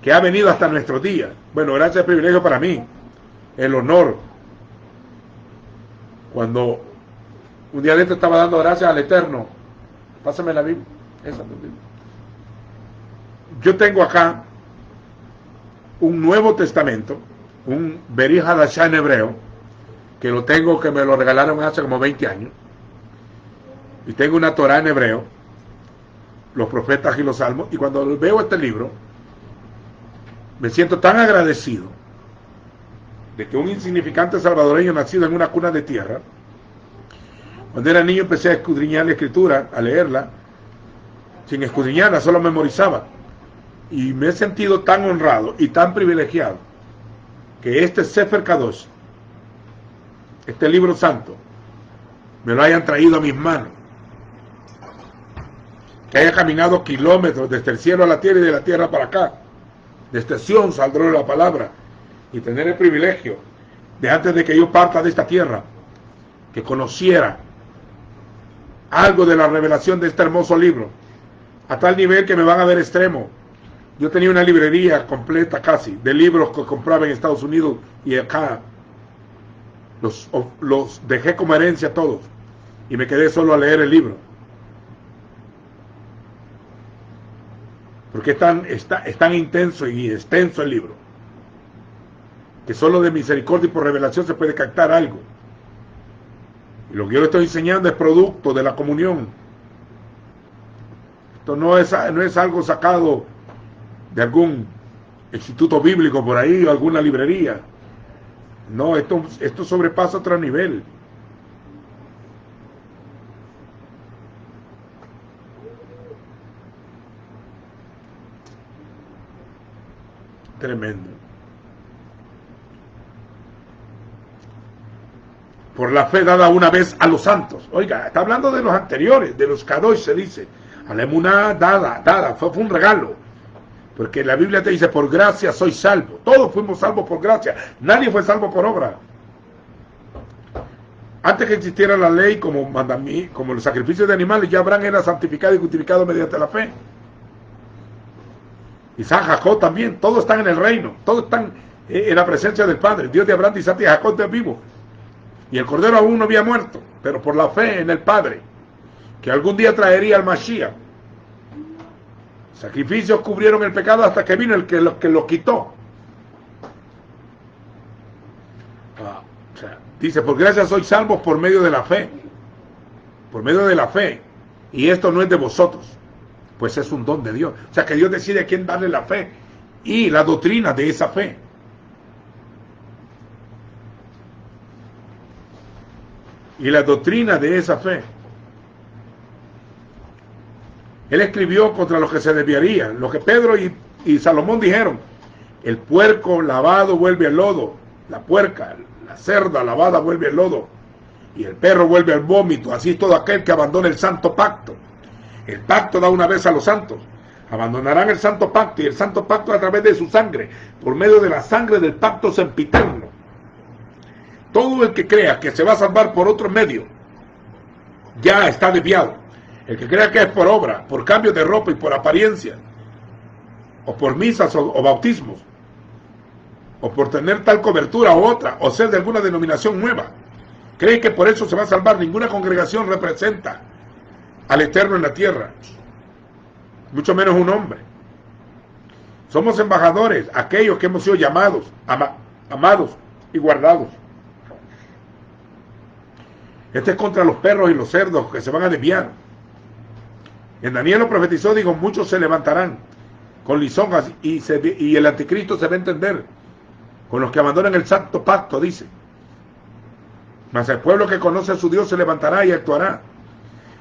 que ha venido hasta nuestros días. Bueno, gracias al privilegio para mí. El honor. Cuando un día de esto estaba dando gracias al Eterno. Pásame la Biblia. Esa Biblia. Yo tengo acá un Nuevo Testamento, un Berij Hadashah en hebreo, que lo tengo, que me lo regalaron hace como 20 años. Y tengo una Torah en hebreo, los profetas y los salmos, y cuando veo este libro, me siento tan agradecido de que un insignificante salvadoreño nacido en una cuna de tierra, cuando era niño empecé a escudriñar la escritura, a leerla, sin escudriñarla, solo memorizaba, y me he sentido tan honrado y tan privilegiado que este Sefer Kadosh, este libro santo, me lo hayan traído a mis manos, que haya caminado kilómetros desde el cielo a la tierra y de la tierra para acá, desde Sion saldrá la palabra, y tener el privilegio de antes de que yo parta de esta tierra, que conociera algo de la revelación de este hermoso libro, a tal nivel que me van a ver extremo. Yo tenía una librería completa casi, de libros que compraba en Estados Unidos y acá, los dejé como herencia todos, y me quedé solo a leer el libro. Porque es tan intenso y extenso el libro, que solo de misericordia y por revelación se puede captar algo. Y lo que yo le estoy enseñando es producto de la comunión. Esto no es algo sacado de algún instituto bíblico por ahí o alguna librería. No, esto sobrepasa otro nivel. Tremendo. Por la fe dada una vez a los santos. Oiga, está hablando de los anteriores, de los Kadosh, se dice. A la emuná dada, fue un regalo. Porque la Biblia te dice, por gracia soy salvo. Todos fuimos salvos por gracia. Nadie fue salvo por obra. Antes que existiera la ley como los sacrificios de animales, ya Abraham era santificado y justificado mediante la fe. Isaac, Jacob también, todos están en el reino, todos están en la presencia del Padre. Dios de Abraham, Isaac y Jacob es vivo. Y el Cordero aún no había muerto, pero por la fe en el Padre, que algún día traería al Mashiach. Sacrificios cubrieron el pecado hasta que vino el que lo quitó. Dice, por gracia sois salvos por medio de la fe. Por medio de la fe. Y esto no es de vosotros, pues es un don de Dios. O sea que Dios decide a quién darle la fe y la doctrina de esa fe. Y la doctrina de esa fe. Él escribió contra los que se desviarían, lo que Pedro y Salomón dijeron. El puerco lavado vuelve al lodo, la puerca, la cerda lavada vuelve al lodo, y el perro vuelve al vómito. Así es todo aquel que abandona el santo pacto. El pacto da una vez a los santos. Abandonarán el santo pacto, y el santo pacto a través de su sangre, por medio de la sangre del pacto sempiterno. Todo el que crea que se va a salvar por otro medio, ya está desviado. El que crea que es por obra, por cambio de ropa y por apariencia, o por misas o bautismos, o por tener tal cobertura o otra, o ser de alguna denominación nueva, cree que por eso se va a salvar. Ninguna congregación representa al Eterno en la tierra, mucho menos un hombre. Somos embajadores, aquellos que hemos sido llamados, amados y guardados. Este es contra los perros y los cerdos que se van a desviar. En Daniel lo profetizó, digo, muchos se levantarán con lisonjas y el anticristo se va a entender con los que abandonan el santo pacto, dice. Mas el pueblo que conoce a su Dios se levantará y actuará.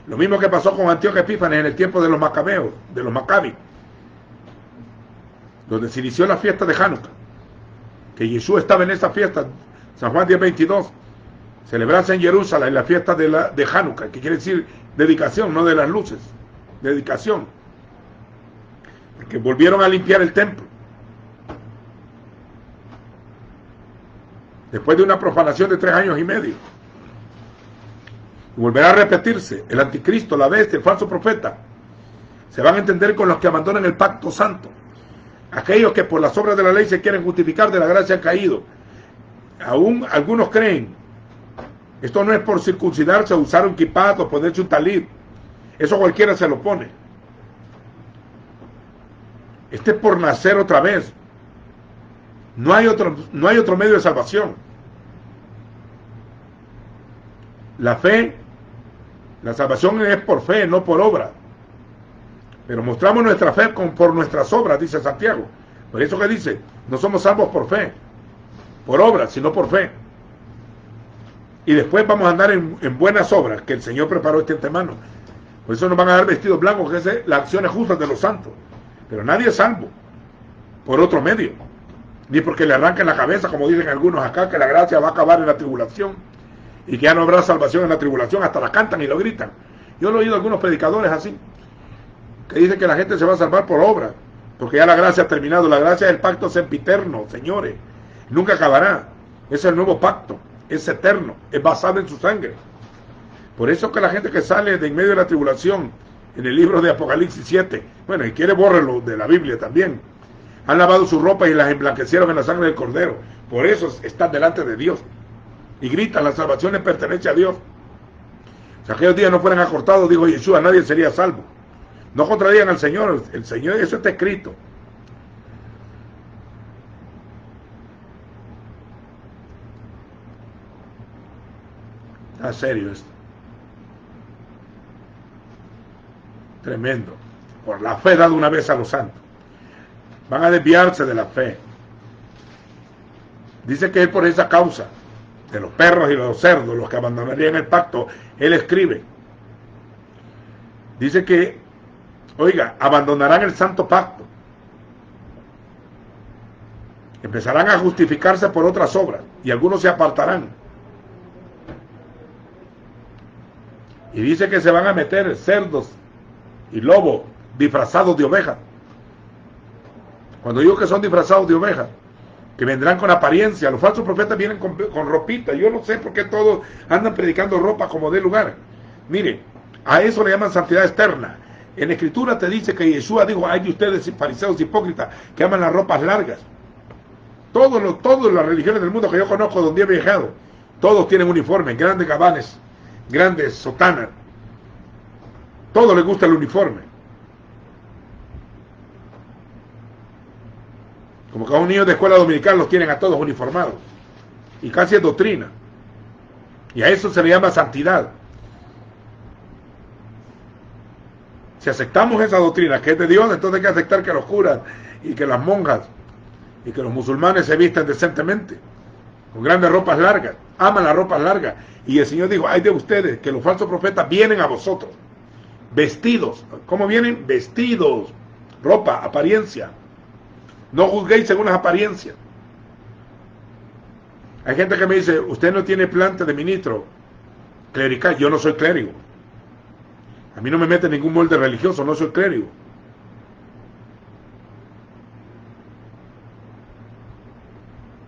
Lo mismo que pasó con Antíoco Epífanes en el tiempo de los macabeos, de los macabis, donde se inició la fiesta de Hanukkah, que Yeshua estaba en esa fiesta, San Juan 10:22, celebrarse en Jerusalén la fiesta de Hanukkah, que quiere decir dedicación, no de las luces, dedicación, porque volvieron a limpiar el templo, después de una profanación de 3 años y medio. Y volverá a repetirse. El anticristo, la bestia, el falso profeta, se van a entender con los que abandonan el pacto santo. Aquellos que por las obras de la ley se quieren justificar de la gracia han caído. Aún algunos creen, esto no es por circuncidarse o usar un kippah o ponerse un talit, eso cualquiera se lo pone. Este es por nacer otra vez. No hay otro medio de salvación. La fe, la salvación es por fe, no por obra. Pero mostramos nuestra fe por nuestras obras, dice Santiago. Por eso que dice, no somos salvos por fe, por obras, sino por fe. Y después vamos a andar en buenas obras, que el Señor preparó este antemano. Por eso nos van a dar vestidos blancos, que es las acciones justas de los santos. Pero nadie es salvo por otro medio. Ni porque le arranquen la cabeza, como dicen algunos acá, que la gracia va a acabar en la tribulación y que ya no habrá salvación en la tribulación, hasta la cantan y lo gritan. Yo he oído algunos predicadores así, que dicen que la gente se va a salvar por obra, porque ya la gracia ha terminado. La gracia es el pacto sempiterno, señores, nunca acabará. Es el nuevo pacto, es eterno, es basado en su sangre. Por eso que la gente que sale de en medio de la tribulación, en el libro de Apocalipsis 7, bueno, y quiere bórrelo de la Biblia también, han lavado su ropa y las emblanquecieron en la sangre del Cordero. Por eso están delante de Dios y gritan, la salvación le pertenece a Dios. Si aquellos días no fueran acortados, dijo Yeshua, nadie sería salvo. No contradigan al Señor, el Señor, eso está escrito. Está serio esto. Tremendo. Por la fe dada una vez a los santos. Van a desviarse de la fe. Dice que él por esa causa, de los perros y los cerdos, los que abandonarían el pacto, él escribe. Dice que, oiga, abandonarán el santo pacto. Empezarán a justificarse por otras obras y algunos se apartarán. Y dice que se van a meter cerdos y lobos disfrazados de ovejas. Cuando digo que son disfrazados de ovejas, que vendrán con apariencia, los falsos profetas vienen con ropita. Yo no sé por qué todos andan predicando ropa como de lugar. Mire, a eso le llaman santidad externa. En la Escritura te dice que Yeshua dijo, hay de ustedes fariseos hipócritas que aman las ropas largas. Todas las religiones del mundo que yo conozco donde he viajado, todos tienen uniformes, grandes gabanes, grandes sotanas. Todos les gusta el uniforme. Como que a un niño de escuela dominical los tienen a todos uniformados. Y casi es doctrina. Y a eso se le llama santidad. Si aceptamos esa doctrina que es de Dios, entonces hay que aceptar que los curas y que las monjas y que los musulmanes se vistan decentemente, con grandes ropas largas, aman las ropas largas. Y el Señor dijo, ay de ustedes, que los falsos profetas vienen a vosotros, vestidos. ¿Cómo vienen? Vestidos, ropa, apariencia. No juzguéis según las apariencias. Hay gente que me dice, usted no tiene planta de ministro clerical. Yo no soy clérigo. A mí no me mete en ningún molde religioso, no soy clérigo.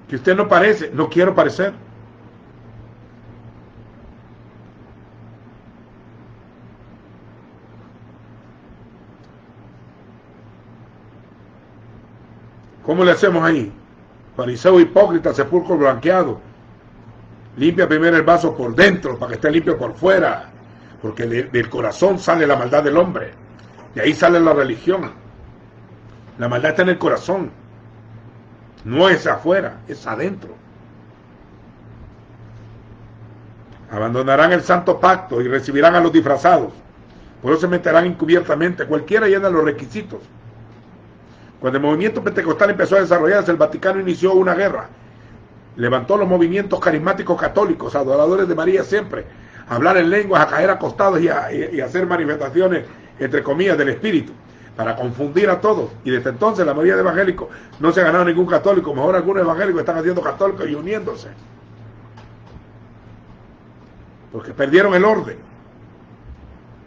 Que usted no parece, no quiero parecer. ¿Cómo le hacemos ahí? Fariseo hipócrita, sepulcro blanqueado. Limpia primero el vaso por dentro para que esté limpio por fuera. Porque del corazón sale la maldad del hombre. De ahí sale la religión. La maldad está en el corazón. No es afuera, es adentro. Abandonarán el santo pacto y recibirán a los disfrazados. Por eso se meterán encubiertamente. Cualquiera llena los requisitos. Cuando el movimiento pentecostal empezó a desarrollarse, el Vaticano inició una guerra levantó los movimientos carismáticos católicos, adoradores de María siempre, a hablar en lenguas, a caer acostados y a hacer manifestaciones, entre comillas, del Espíritu, para confundir a todos. Y desde entonces la mayoría de evangélicos no se ha ganado ningún católico, mejor algunos evangélicos están haciendo católicos y uniéndose, porque perdieron el orden.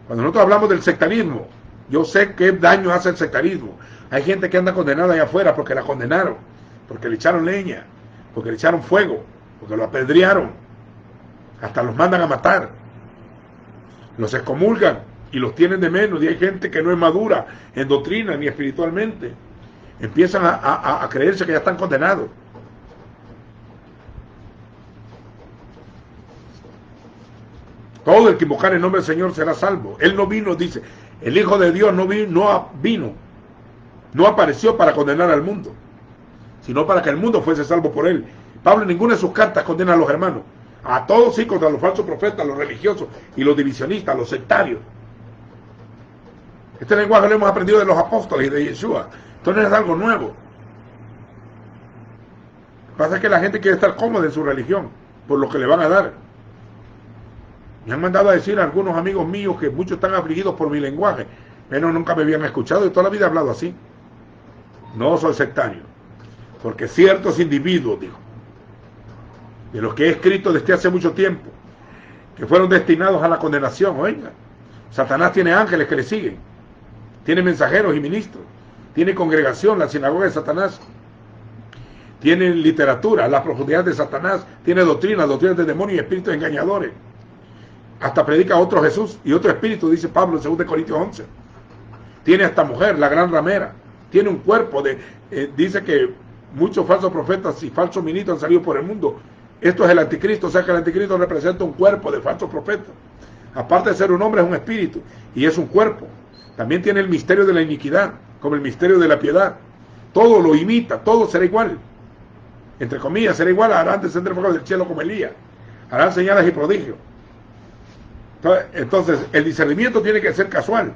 Cuando nosotros hablamos del sectarismo, yo sé qué daño hace el sectarismo. Hay gente que anda condenada allá afuera porque la condenaron, porque le echaron leña, porque le echaron fuego, porque lo apedrearon, hasta los mandan a matar, los excomulgan y los tienen de menos. Y hay gente que no es madura en doctrina ni espiritualmente, empiezan a creerse que ya están condenados. Todo el que invocar el nombre del Señor será salvo. Él no vino, dice, el Hijo de Dios no apareció para condenar al mundo, sino para que el mundo fuese salvo por él. Pablo en ninguna de sus cartas condena a los hermanos. A todos sí, contra los falsos profetas, los religiosos y los divisionistas, los sectarios. Este lenguaje lo hemos aprendido de los apóstoles y de Yeshua. Esto no es algo nuevo. Lo que pasa es que la gente quiere estar cómoda en su religión por lo que le van a dar. Me han mandado a decir a algunos amigos míos que muchos están afligidos por mi lenguaje, pero nunca me habían escuchado y toda la vida he hablado así. No soy sectario, porque ciertos individuos, dijo, de los que he escrito desde hace mucho tiempo, que fueron destinados a la condenación. Oiga, Satanás tiene ángeles que le siguen, tiene mensajeros y ministros, tiene congregación, la sinagoga de Satanás, tiene literatura, la profundidad de Satanás, tiene doctrinas de demonios y espíritus engañadores. Hasta predica otro Jesús y otro espíritu, dice Pablo en 2 Corintios 11. Tiene hasta mujer, la gran ramera. Tiene un cuerpo dice que muchos falsos profetas y falsos ministros han salido por el mundo. Esto es el anticristo, o sea que el anticristo representa un cuerpo de falsos profetas. Aparte de ser un hombre, es un espíritu y es un cuerpo. También tiene el misterio de la iniquidad, como el misterio de la piedad. Todo lo imita, todo será igual. Entre comillas, será igual, harán descender fuego del cielo como Elías. Harán señales y prodigios. Entonces, el discernimiento tiene que ser casual.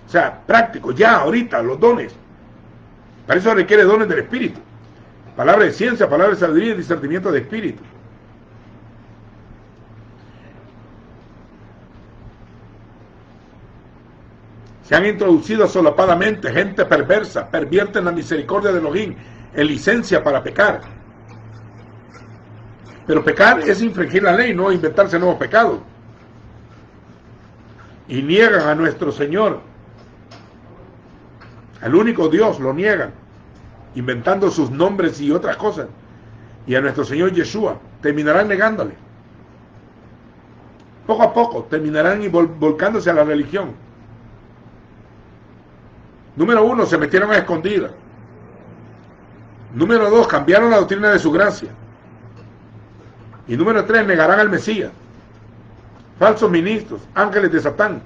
O sea, práctico, ya, ahorita, los dones. Para eso requiere dones del Espíritu. Palabra de ciencia, palabra de sabiduría y discernimiento de Espíritu. Se han introducido solapadamente gente perversa, pervierten la misericordia de Elohim en licencia para pecar. Pero pecar es infringir la ley, no inventarse nuevos pecados. Y niegan a nuestro Señor, al único Dios, lo niegan, inventando sus nombres y otras cosas. Y a nuestro Señor Yeshua terminarán negándole. Poco a poco terminarán volcándose a la religión. Número 1, se metieron a escondidas. Número 2, cambiaron la doctrina de su gracia. Y número 3, negarán al Mesías. Falsos ministros, ángeles de Satán,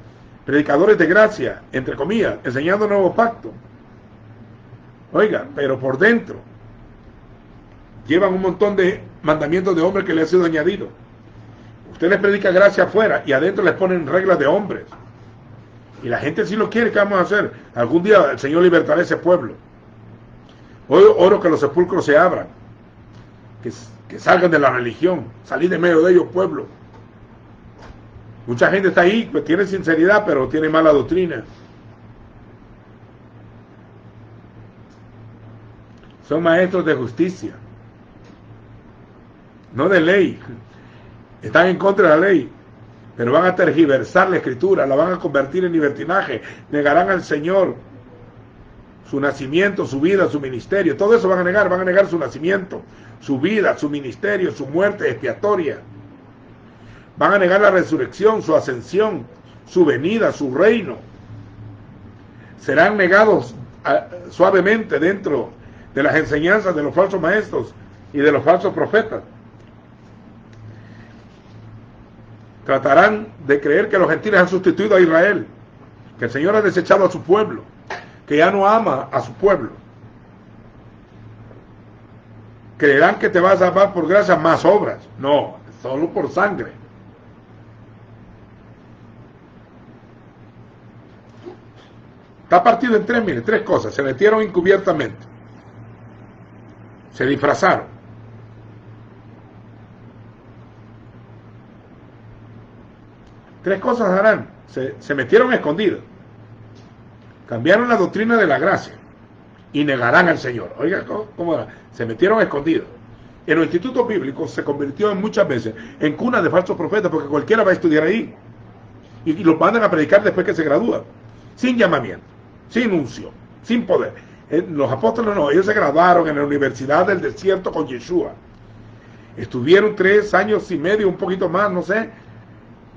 predicadores de gracia, entre comillas, enseñando un nuevo pacto. Oiga, pero por dentro llevan un montón de mandamientos de hombres que le han sido añadidos. Usted les predica gracia afuera y adentro les ponen reglas de hombres. Y la gente sí lo quiere. ¿Qué vamos a hacer? Algún día el Señor libertará a ese pueblo. Hoy oro que los sepulcros se abran, que salgan de la religión, salir de medio de ellos, pueblo. Mucha gente está ahí, pues tiene sinceridad, pero tiene mala doctrina. Son maestros de justicia, no de ley. Están en contra de la ley, pero van a tergiversar la escritura, la van a convertir en libertinaje, negarán al Señor, su nacimiento, su vida, su ministerio. Todo eso van a negar su nacimiento, su vida, su ministerio, su muerte expiatoria. Van a negar la resurrección, su ascensión, su venida, su reino. Serán negados suavemente dentro de las enseñanzas de los falsos maestros y de los falsos profetas. Tratarán de creer que los gentiles han sustituido a Israel, que el Señor ha desechado a su pueblo, que ya no ama a su pueblo. Creerán que te vas a salvar por gracia más obras. No, solo por sangre. Está partido en tres, mire, tres cosas. Se metieron encubiertamente, se disfrazaron, Tres cosas harán. Se metieron escondidos. Cambiaron la doctrina de la gracia y negarán al Señor. Oiga, ¿cómo era? Se metieron escondidos. En los institutos bíblicos se convirtió en muchas veces en cuna de falsos profetas, porque cualquiera va a estudiar ahí. Y los mandan a predicar después que se gradúan. Sin llamamiento, sin unción, sin poder. Los apóstoles no, ellos se graduaron en la Universidad del Desierto con Yeshua. Estuvieron 3 años y medio, un poquito más, no sé.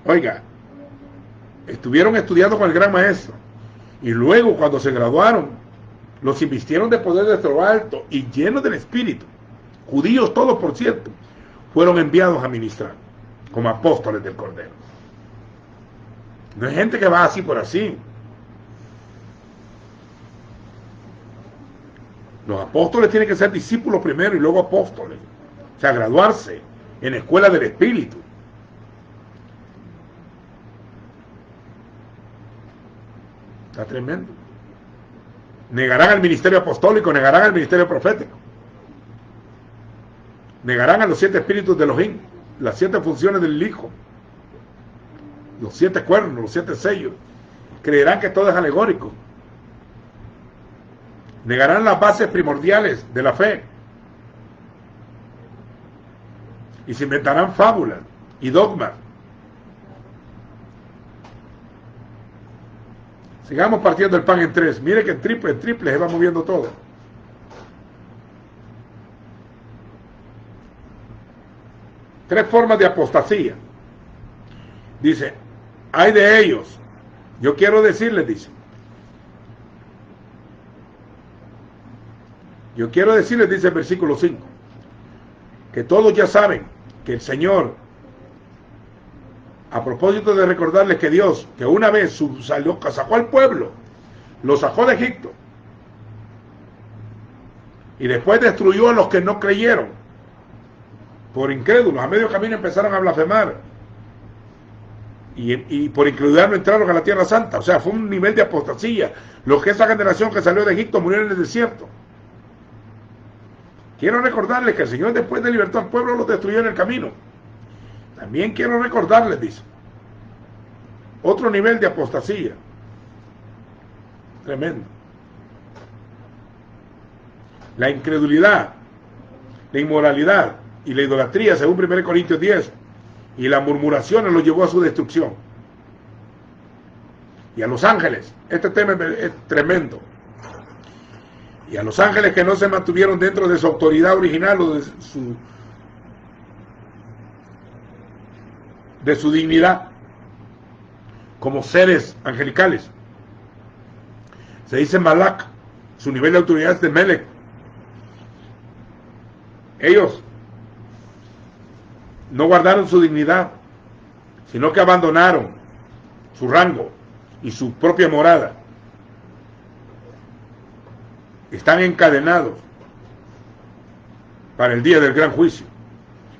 Oiga, estuvieron estudiando con el gran maestro. Y luego, cuando se graduaron, los invistieron de poder desde lo alto y llenos del Espíritu. Judíos todos, por cierto, fueron enviados a ministrar como apóstoles del Cordero. No hay gente que va así por así. Los apóstoles tienen que ser discípulos primero y luego apóstoles. O sea, graduarse en la escuela del Espíritu. Está tremendo. Negarán al ministerio apostólico, negarán al ministerio profético. Negarán a los 7 espíritus de Elohim, las 7 funciones del Hijo, los 7 cuernos, los 7 sellos. Creerán que todo es alegórico. Negarán las bases primordiales de la fe. Y se inventarán fábulas y dogmas. Sigamos partiendo el pan en 3. Mire que en triple se va moviendo todo. Tres formas de apostasía. Dice, hay de ellos. Yo quiero decirles, dice. Yo quiero decirles, dice el versículo 5, que todos ya saben que el Señor, a propósito de recordarles que Dios, que una vez sacó al pueblo, lo sacó de Egipto, y después destruyó a los que no creyeron, por incrédulos, a medio camino empezaron a blasfemar, y por incredulidad no entraron a la tierra santa. O sea, fue un nivel de apostasía. Los que esa generación que salió de Egipto murieron en el desierto. Quiero recordarles que el Señor, después de libertar al pueblo, los destruyó en el camino. También quiero recordarles, dice, otro nivel de apostasía. Tremendo. La incredulidad, la inmoralidad y la idolatría, según 1 Corintios 10, y las murmuraciones los llevó a su destrucción. Y a los ángeles, este tema es tremendo. Y a los ángeles que no se mantuvieron dentro de su autoridad original o de su dignidad como seres angelicales. Se dice Malak, su nivel de autoridad es de Melech. Ellos no guardaron su dignidad, sino que abandonaron su rango y su propia morada. Están encadenados para el día del gran juicio.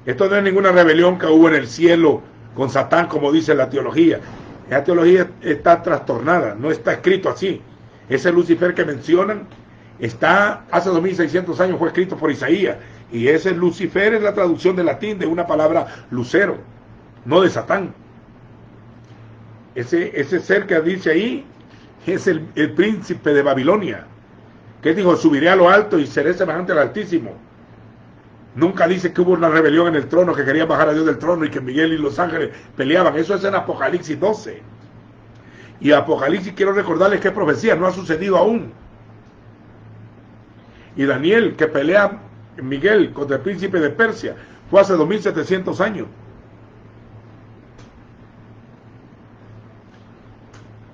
Esto no es ninguna rebelión que hubo en el cielo con Satán, como dice la teología. Esa teología está trastornada, no está escrito así. Ese Lucifer que mencionan está, hace 2600 años fue escrito por Isaías, y ese Lucifer es la traducción de latín de una palabra lucero, no de Satán. Ese ser que dice ahí es el príncipe de Babilonia, que dijo, subiré a lo alto y seré semejante al Altísimo. Nunca dice que hubo una rebelión en el trono, que querían bajar a Dios del trono y que Miguel y los ángeles peleaban. Eso es en Apocalipsis 12. Y Apocalipsis, quiero recordarles que profecía no ha sucedido aún. Y Daniel, que pelea Miguel contra el príncipe de Persia, fue hace 2700 años.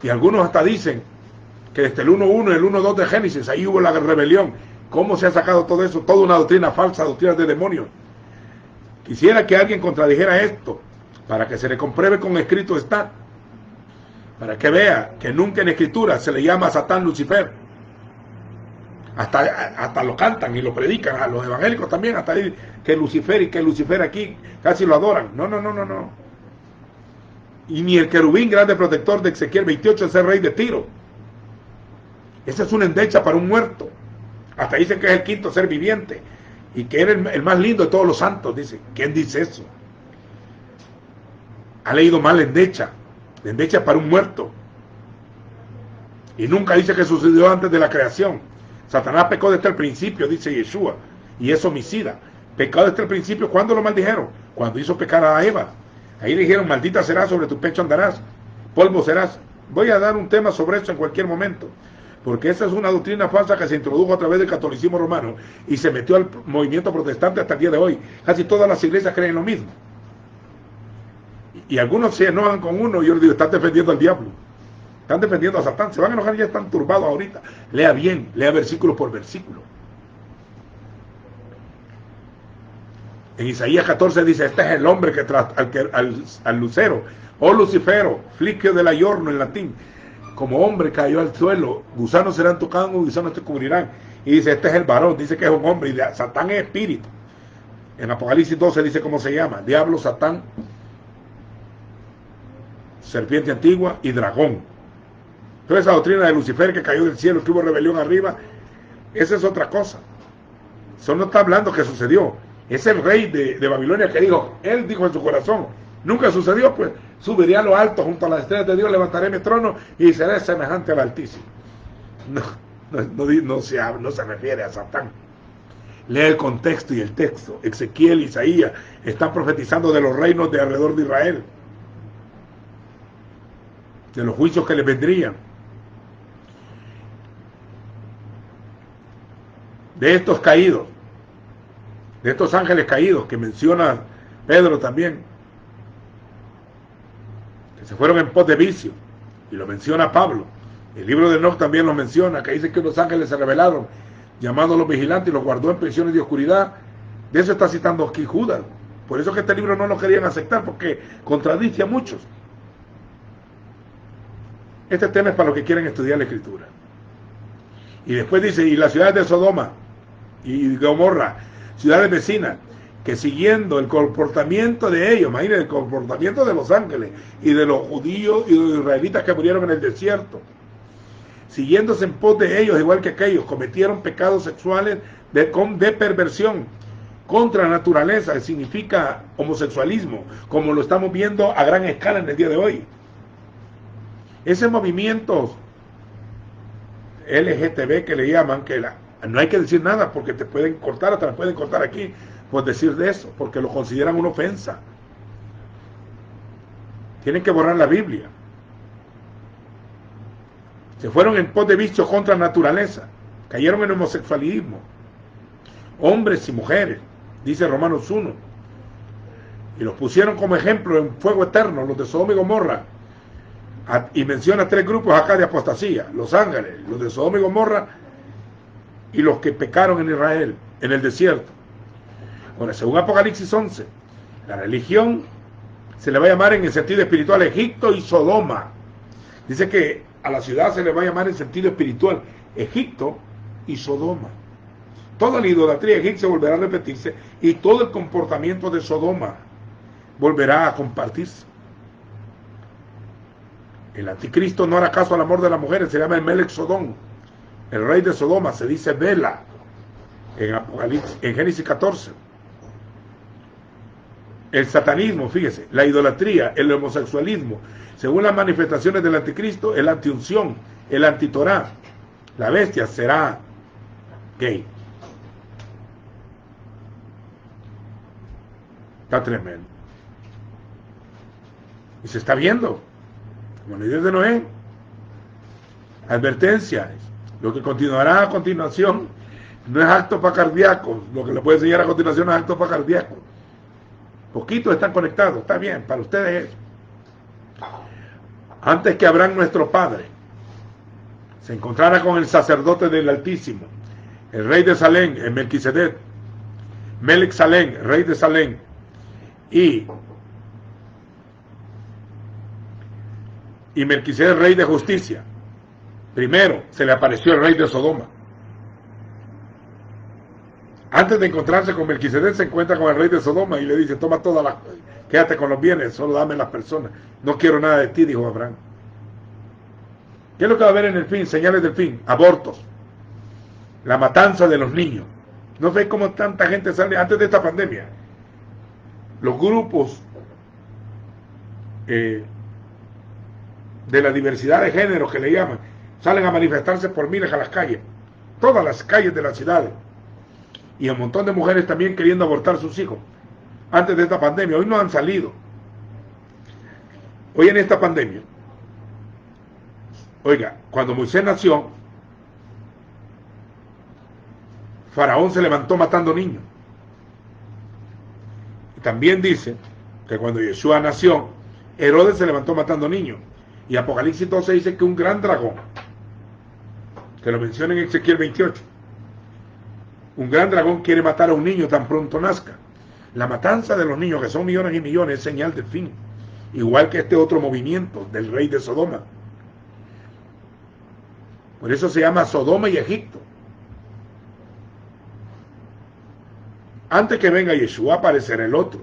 Y algunos hasta dicen que desde el 1.1 y el 1.2 de Génesis, ahí hubo la rebelión. ¿Cómo se ha sacado todo eso? Toda una doctrina falsa, doctrina de demonios. Quisiera que alguien contradijera esto, para que se le compruebe con escrito está, para que vea que nunca en escritura se le llama a Satán Lucifer. Hasta lo cantan y lo predican, a los evangélicos también, hasta ahí, que Lucifer y que Lucifer aquí, casi lo adoran. No. Y ni el querubín grande protector de Ezequiel 28 es el rey de Tiro. Esa es una endecha para un muerto. Hasta dicen que es el quinto ser viviente y que era el más lindo de todos los santos. Dice, ¿quién dice eso? Ha leído mal endecha. la endecha para un muerto. Y nunca dice que sucedió antes de la creación. Satanás pecó desde el principio, dice Yeshua, y es homicida. Pecado desde el principio, ¿cuándo lo maldijeron? Cuando hizo pecar a Eva. Ahí le dijeron, maldita serás, sobre tu pecho andarás, polvo serás. Voy a dar un tema sobre eso en cualquier momento, porque esa es una doctrina falsa que se introdujo a través del catolicismo romano y se metió al movimiento protestante hasta el día de hoy. Casi todas las iglesias creen lo mismo. Y algunos se enojan con uno y yo les digo, están defendiendo al diablo, están defendiendo a Satán, se van a enojar, ya están turbados ahorita. Lea bien, lea versículo por versículo. En Isaías 14 dice, este es el hombre que al lucero, o lucifero, fliquio del ayorno en latín, como hombre cayó al suelo, gusanos serán tocados, gusanos te cubrirán. Y dice, este es el varón, dice que es un hombre, y Satán es espíritu. En Apocalipsis 12 dice cómo se llama, diablo, Satán, serpiente antigua y dragón. Toda esa doctrina de Lucifer que cayó del cielo, que hubo rebelión arriba, esa es otra cosa. Eso no está hablando que sucedió. Es el rey de Babilonia que dijo, él dijo en su corazón, nunca sucedió, pues subiré a lo alto junto a las estrellas de Dios, levantaré mi trono y seré semejante al Altísimo. No se refiere a Satán. Lee el contexto y el texto. Ezequiel, Isaías están profetizando de los reinos de alrededor de Israel, de los juicios que les vendrían, de estos caídos, de estos ángeles caídos que menciona Pedro también, que se fueron en pos de vicio, y lo menciona Pablo. El libro de Enoch también lo menciona, que dice que los ángeles se rebelaron, llamándolos vigilantes, y los guardó en prisiones de oscuridad. De eso está citando aquí Judas. Por eso que este libro no lo querían aceptar, porque contradice a muchos. Este tema es para los que quieren estudiar la Escritura. Y después dice, y las ciudades de Sodoma y Gomorra, ciudades vecinas, que siguiendo el comportamiento de ellos, imagínense el comportamiento de los ángeles y de los judíos y de los israelitas que murieron en el desierto, siguiéndose en pos de ellos, igual que aquellos, cometieron pecados sexuales de perversión contra la naturaleza, que significa homosexualismo, como lo estamos viendo a gran escala en el día de hoy. Ese movimiento LGTB que le llaman, que no hay que decir nada porque te pueden cortar, hasta te pueden cortar aquí por decir de eso, porque lo consideran una ofensa. Tienen que borrar la Biblia. Se fueron en pos de vicio contra la naturaleza, cayeron en homosexualismo, hombres y mujeres, dice Romanos 1, y los pusieron como ejemplo en fuego eterno, los de Sodoma y Gomorra. Y menciona 3 grupos acá de apostasía: los ángeles, los de Sodoma y Gomorra y los que pecaron en Israel, en el desierto. Ahora, según Apocalipsis 11, la religión se le va a llamar en el sentido espiritual Egipto y Sodoma. Dice que a la ciudad se le va a llamar en sentido espiritual Egipto y Sodoma. Toda la idolatría egipcia volverá a repetirse y todo el comportamiento de Sodoma volverá a compartirse. El anticristo no hará caso al amor de las mujeres, se llama el Melech Sodom. El rey de Sodoma se dice Bela en Génesis 14. El satanismo, fíjese, la idolatría, el homosexualismo, según las manifestaciones del anticristo, el antiunción, el antitorá, la bestia será gay. Está tremendo. Y se está viendo. Como en el día de Noé. Advertencia. Lo que continuará a continuación no es acto para cardíacos. Lo que le puede enseñar a continuación es acto para cardíacos. Poquitos están conectados. Está bien, para ustedes eso. Antes que Abraham, nuestro padre, se encontrara con el sacerdote del Altísimo, el rey de Salem, el Melquisedec, Melech Salem, rey de Salem, y Melquisedec, rey de justicia. Primero se le apareció el rey de Sodoma. Antes de encontrarse con Melquisedec, se encuentra con el rey de Sodoma y le dice: toma todas las, quédate con los bienes, solo dame las personas, no quiero nada de ti, dijo Abraham. ¿Qué es lo que va a haber en el fin? Señales del fin: abortos, la matanza de los niños. ¿No ve cómo tanta gente sale antes de esta pandemia? Los grupos de la diversidad de género que le llaman, salen a manifestarse por miles a las calles, todas las calles de las ciudades, y un montón de mujeres también queriendo abortar sus hijos antes de esta pandemia. Hoy no han salido. Hoy en esta pandemia, oiga, cuando Moisés nació, Faraón se levantó matando niños. Y también dice que cuando Yeshua nació, Herodes se levantó matando niños. Y Apocalipsis 12 dice que un gran dragón, que lo menciona en Ezequiel 28, un gran dragón quiere matar a un niño tan pronto nazca. La matanza de los niños, que son millones y millones, es señal del fin. Igual que este otro movimiento del rey de Sodoma. Por eso se llama Sodoma y Egipto. Antes que venga Yeshua aparecerá el otro,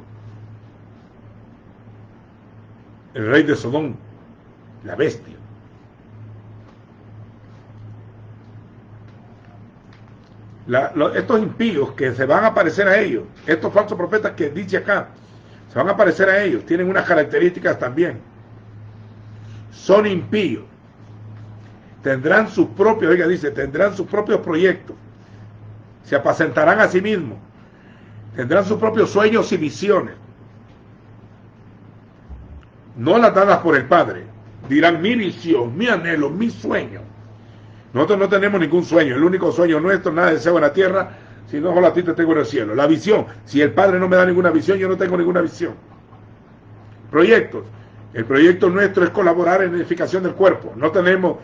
el rey de Sodoma, la bestia. Estos impíos que se van a aparecer a ellos, estos falsos profetas que dice acá, se van a aparecer a ellos, tienen unas características también. Son impíos. Tendrán sus propios, oiga, dice, tendrán sus propios proyectos. Se apacentarán a sí mismos. Tendrán sus propios sueños y visiones. No las dadas por el Padre. Dirán, mi visión, mi anhelo, mi sueño. Nosotros no tenemos ningún sueño. El único sueño nuestro, nada de deseo en la tierra, sino solo a ti te tengo en el cielo. La visión. Si el Padre no me da ninguna visión, yo no tengo ninguna visión. Proyectos. El proyecto nuestro es colaborar en la edificación del cuerpo. No tenemos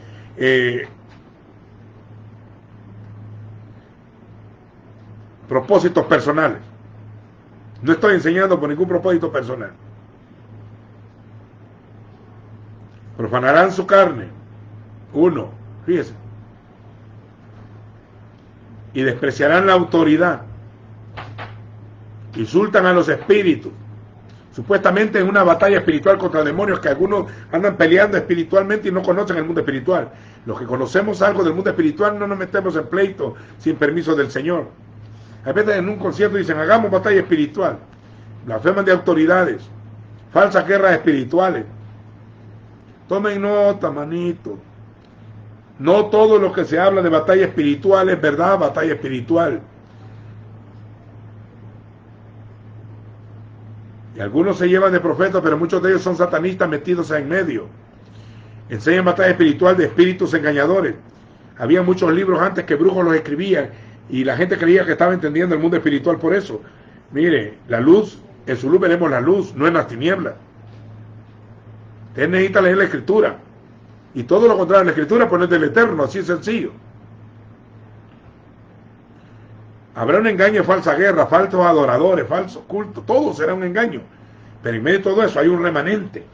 propósitos personales. No estoy enseñando por ningún propósito personal. Profanarán su carne. Uno, fíjese. Y despreciarán la autoridad. Insultan a los espíritus. Supuestamente en una batalla espiritual contra demonios, que algunos andan peleando espiritualmente y no conocen el mundo espiritual. Los que conocemos algo del mundo espiritual no nos metemos en pleito sin permiso del Señor. A veces en un concierto dicen, hagamos batalla espiritual. Blasfeman de autoridades. Falsas guerras espirituales. Tomen nota, manito. No todo lo que se habla de batalla espiritual es verdad, batalla espiritual. Y algunos se llevan de profetas, pero muchos de ellos son satanistas metidos en medio. Enseñan batalla espiritual de espíritus engañadores. Había muchos libros antes que brujos los escribían y la gente creía que estaba entendiendo el mundo espiritual por eso. Mire, la luz, en su luz veremos la luz, no en las tinieblas. Usted necesita leer la Escritura. Y todo lo contrario, la Escritura poner del Eterno, así es sencillo. Habrá un engaño, falsa guerra, falsos adoradores, falsos cultos, todo será un engaño. Pero en medio de todo eso hay un remanente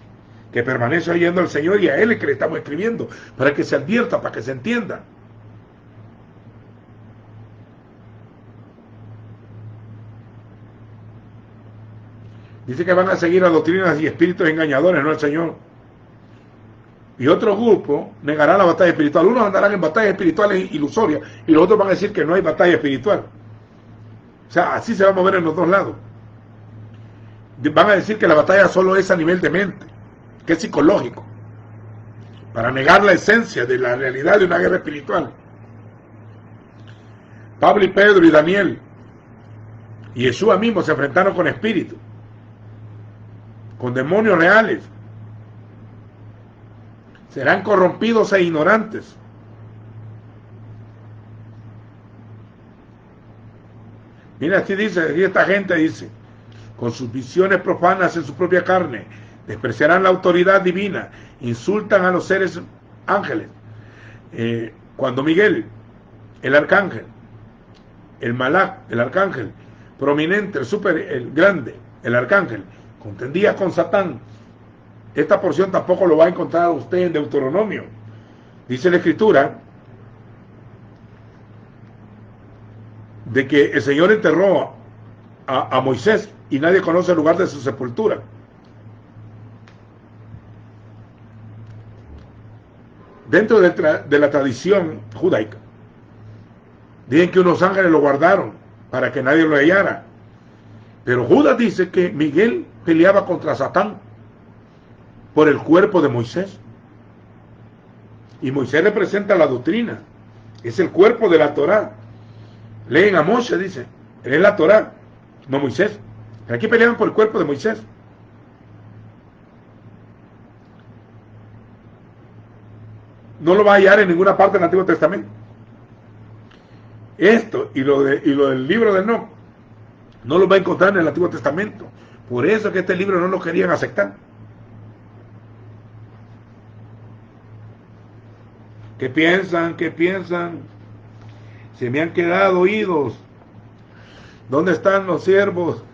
que permanece oyendo al Señor, y a Él es que le estamos escribiendo, para que se advierta, para que se entienda. Dice que van a seguir a doctrinas y espíritus engañadores, no al Señor. Y otro grupo negará la batalla espiritual. Unos andarán en batallas espirituales ilusorias y los otros van a decir que no hay batalla espiritual. O sea, así se va a mover en los dos lados. Van a decir que la batalla solo es a nivel de mente, que es psicológico, para negar la esencia de la realidad de una guerra espiritual. Pablo y Pedro y Daniel y Yeshua mismo se enfrentaron con espíritus, con demonios reales. Serán corrompidos e ignorantes. Mira, así dice, aquí esta gente dice, con sus visiones profanas en su propia carne, despreciarán la autoridad divina, insultan a los seres ángeles. Cuando Miguel, el arcángel, el Malach, el arcángel prominente, el grande, el arcángel, contendía con Satán. Esta porción tampoco lo va a encontrar usted en Deuteronomio. Dice la Escritura de que el Señor enterró a Moisés y nadie conoce el lugar de su sepultura. Dentro de la tradición judaica, dicen que unos ángeles lo guardaron para que nadie lo hallara. Pero Judas dice que Miguel peleaba contra Satán por el cuerpo de Moisés. Y Moisés representa la doctrina, es el cuerpo de la Torá. Leen a Moshe, dice, él es la Torá, no Moisés. Aquí peleaban por el cuerpo de Moisés. No lo va a hallar en ninguna parte del Antiguo Testamento. Esto y lo del libro de Enoc no lo va a encontrar en el Antiguo Testamento. Por eso es que este libro no lo querían aceptar. ¿Qué piensan? ¿Qué piensan? Se me han quedado oídos. ¿Dónde están los siervos?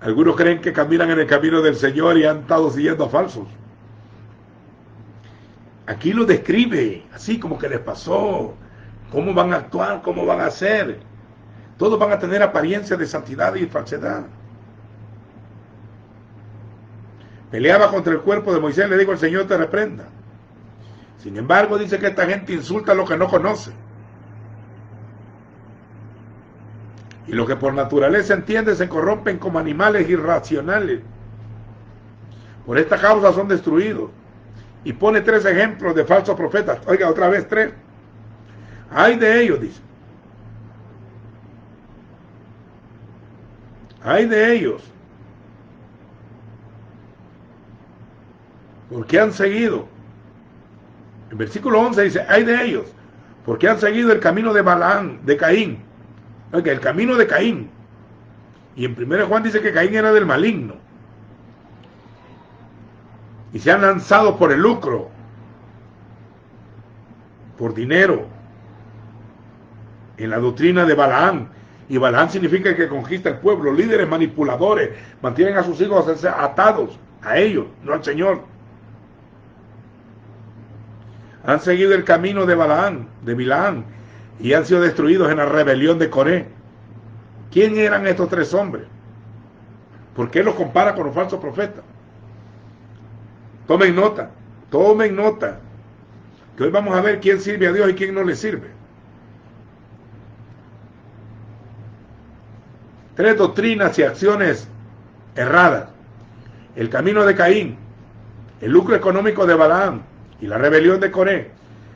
Algunos creen que caminan en el camino del Señor y han estado siguiendo a falsos. Aquí lo describe, así como que les pasó, cómo van a actuar, cómo van a hacer. Todos van a tener apariencia de santidad y falsedad. Peleaba contra el cuerpo de Moisés, le dijo: el Señor te reprenda. Sin embargo, dice que esta gente insulta a lo que no conoce. Y lo que por naturaleza entiende se corrompen como animales irracionales. Por esta causa son destruidos. Y pone 3 ejemplos de falsos profetas. Oiga, otra vez 3. Ay de ellos, dice. Ay de ellos. Porque han seguido. En versículo 11 dice: ay de ellos, porque han seguido el camino de Balaam, de Caín. Oiga, el camino de Caín. Y en 1 Juan dice que Caín era del maligno. Y se han lanzado por el lucro, por dinero, en la doctrina de Balaam. Y Balaam significa que conquista el pueblo. Líderes manipuladores mantienen a sus hijos atados a ellos, no al Señor. Han seguido el camino de Balaam, de Bilaam, y han sido destruidos en la rebelión de Coré. ¿Quién eran estos 3 hombres? ¿Por qué los compara con los falsos profetas? Tomen nota, que hoy vamos a ver quién sirve a Dios y quién no le sirve. 3 doctrinas y acciones erradas: el camino de Caín, el lucro económico de Balaam y la rebelión de Coré.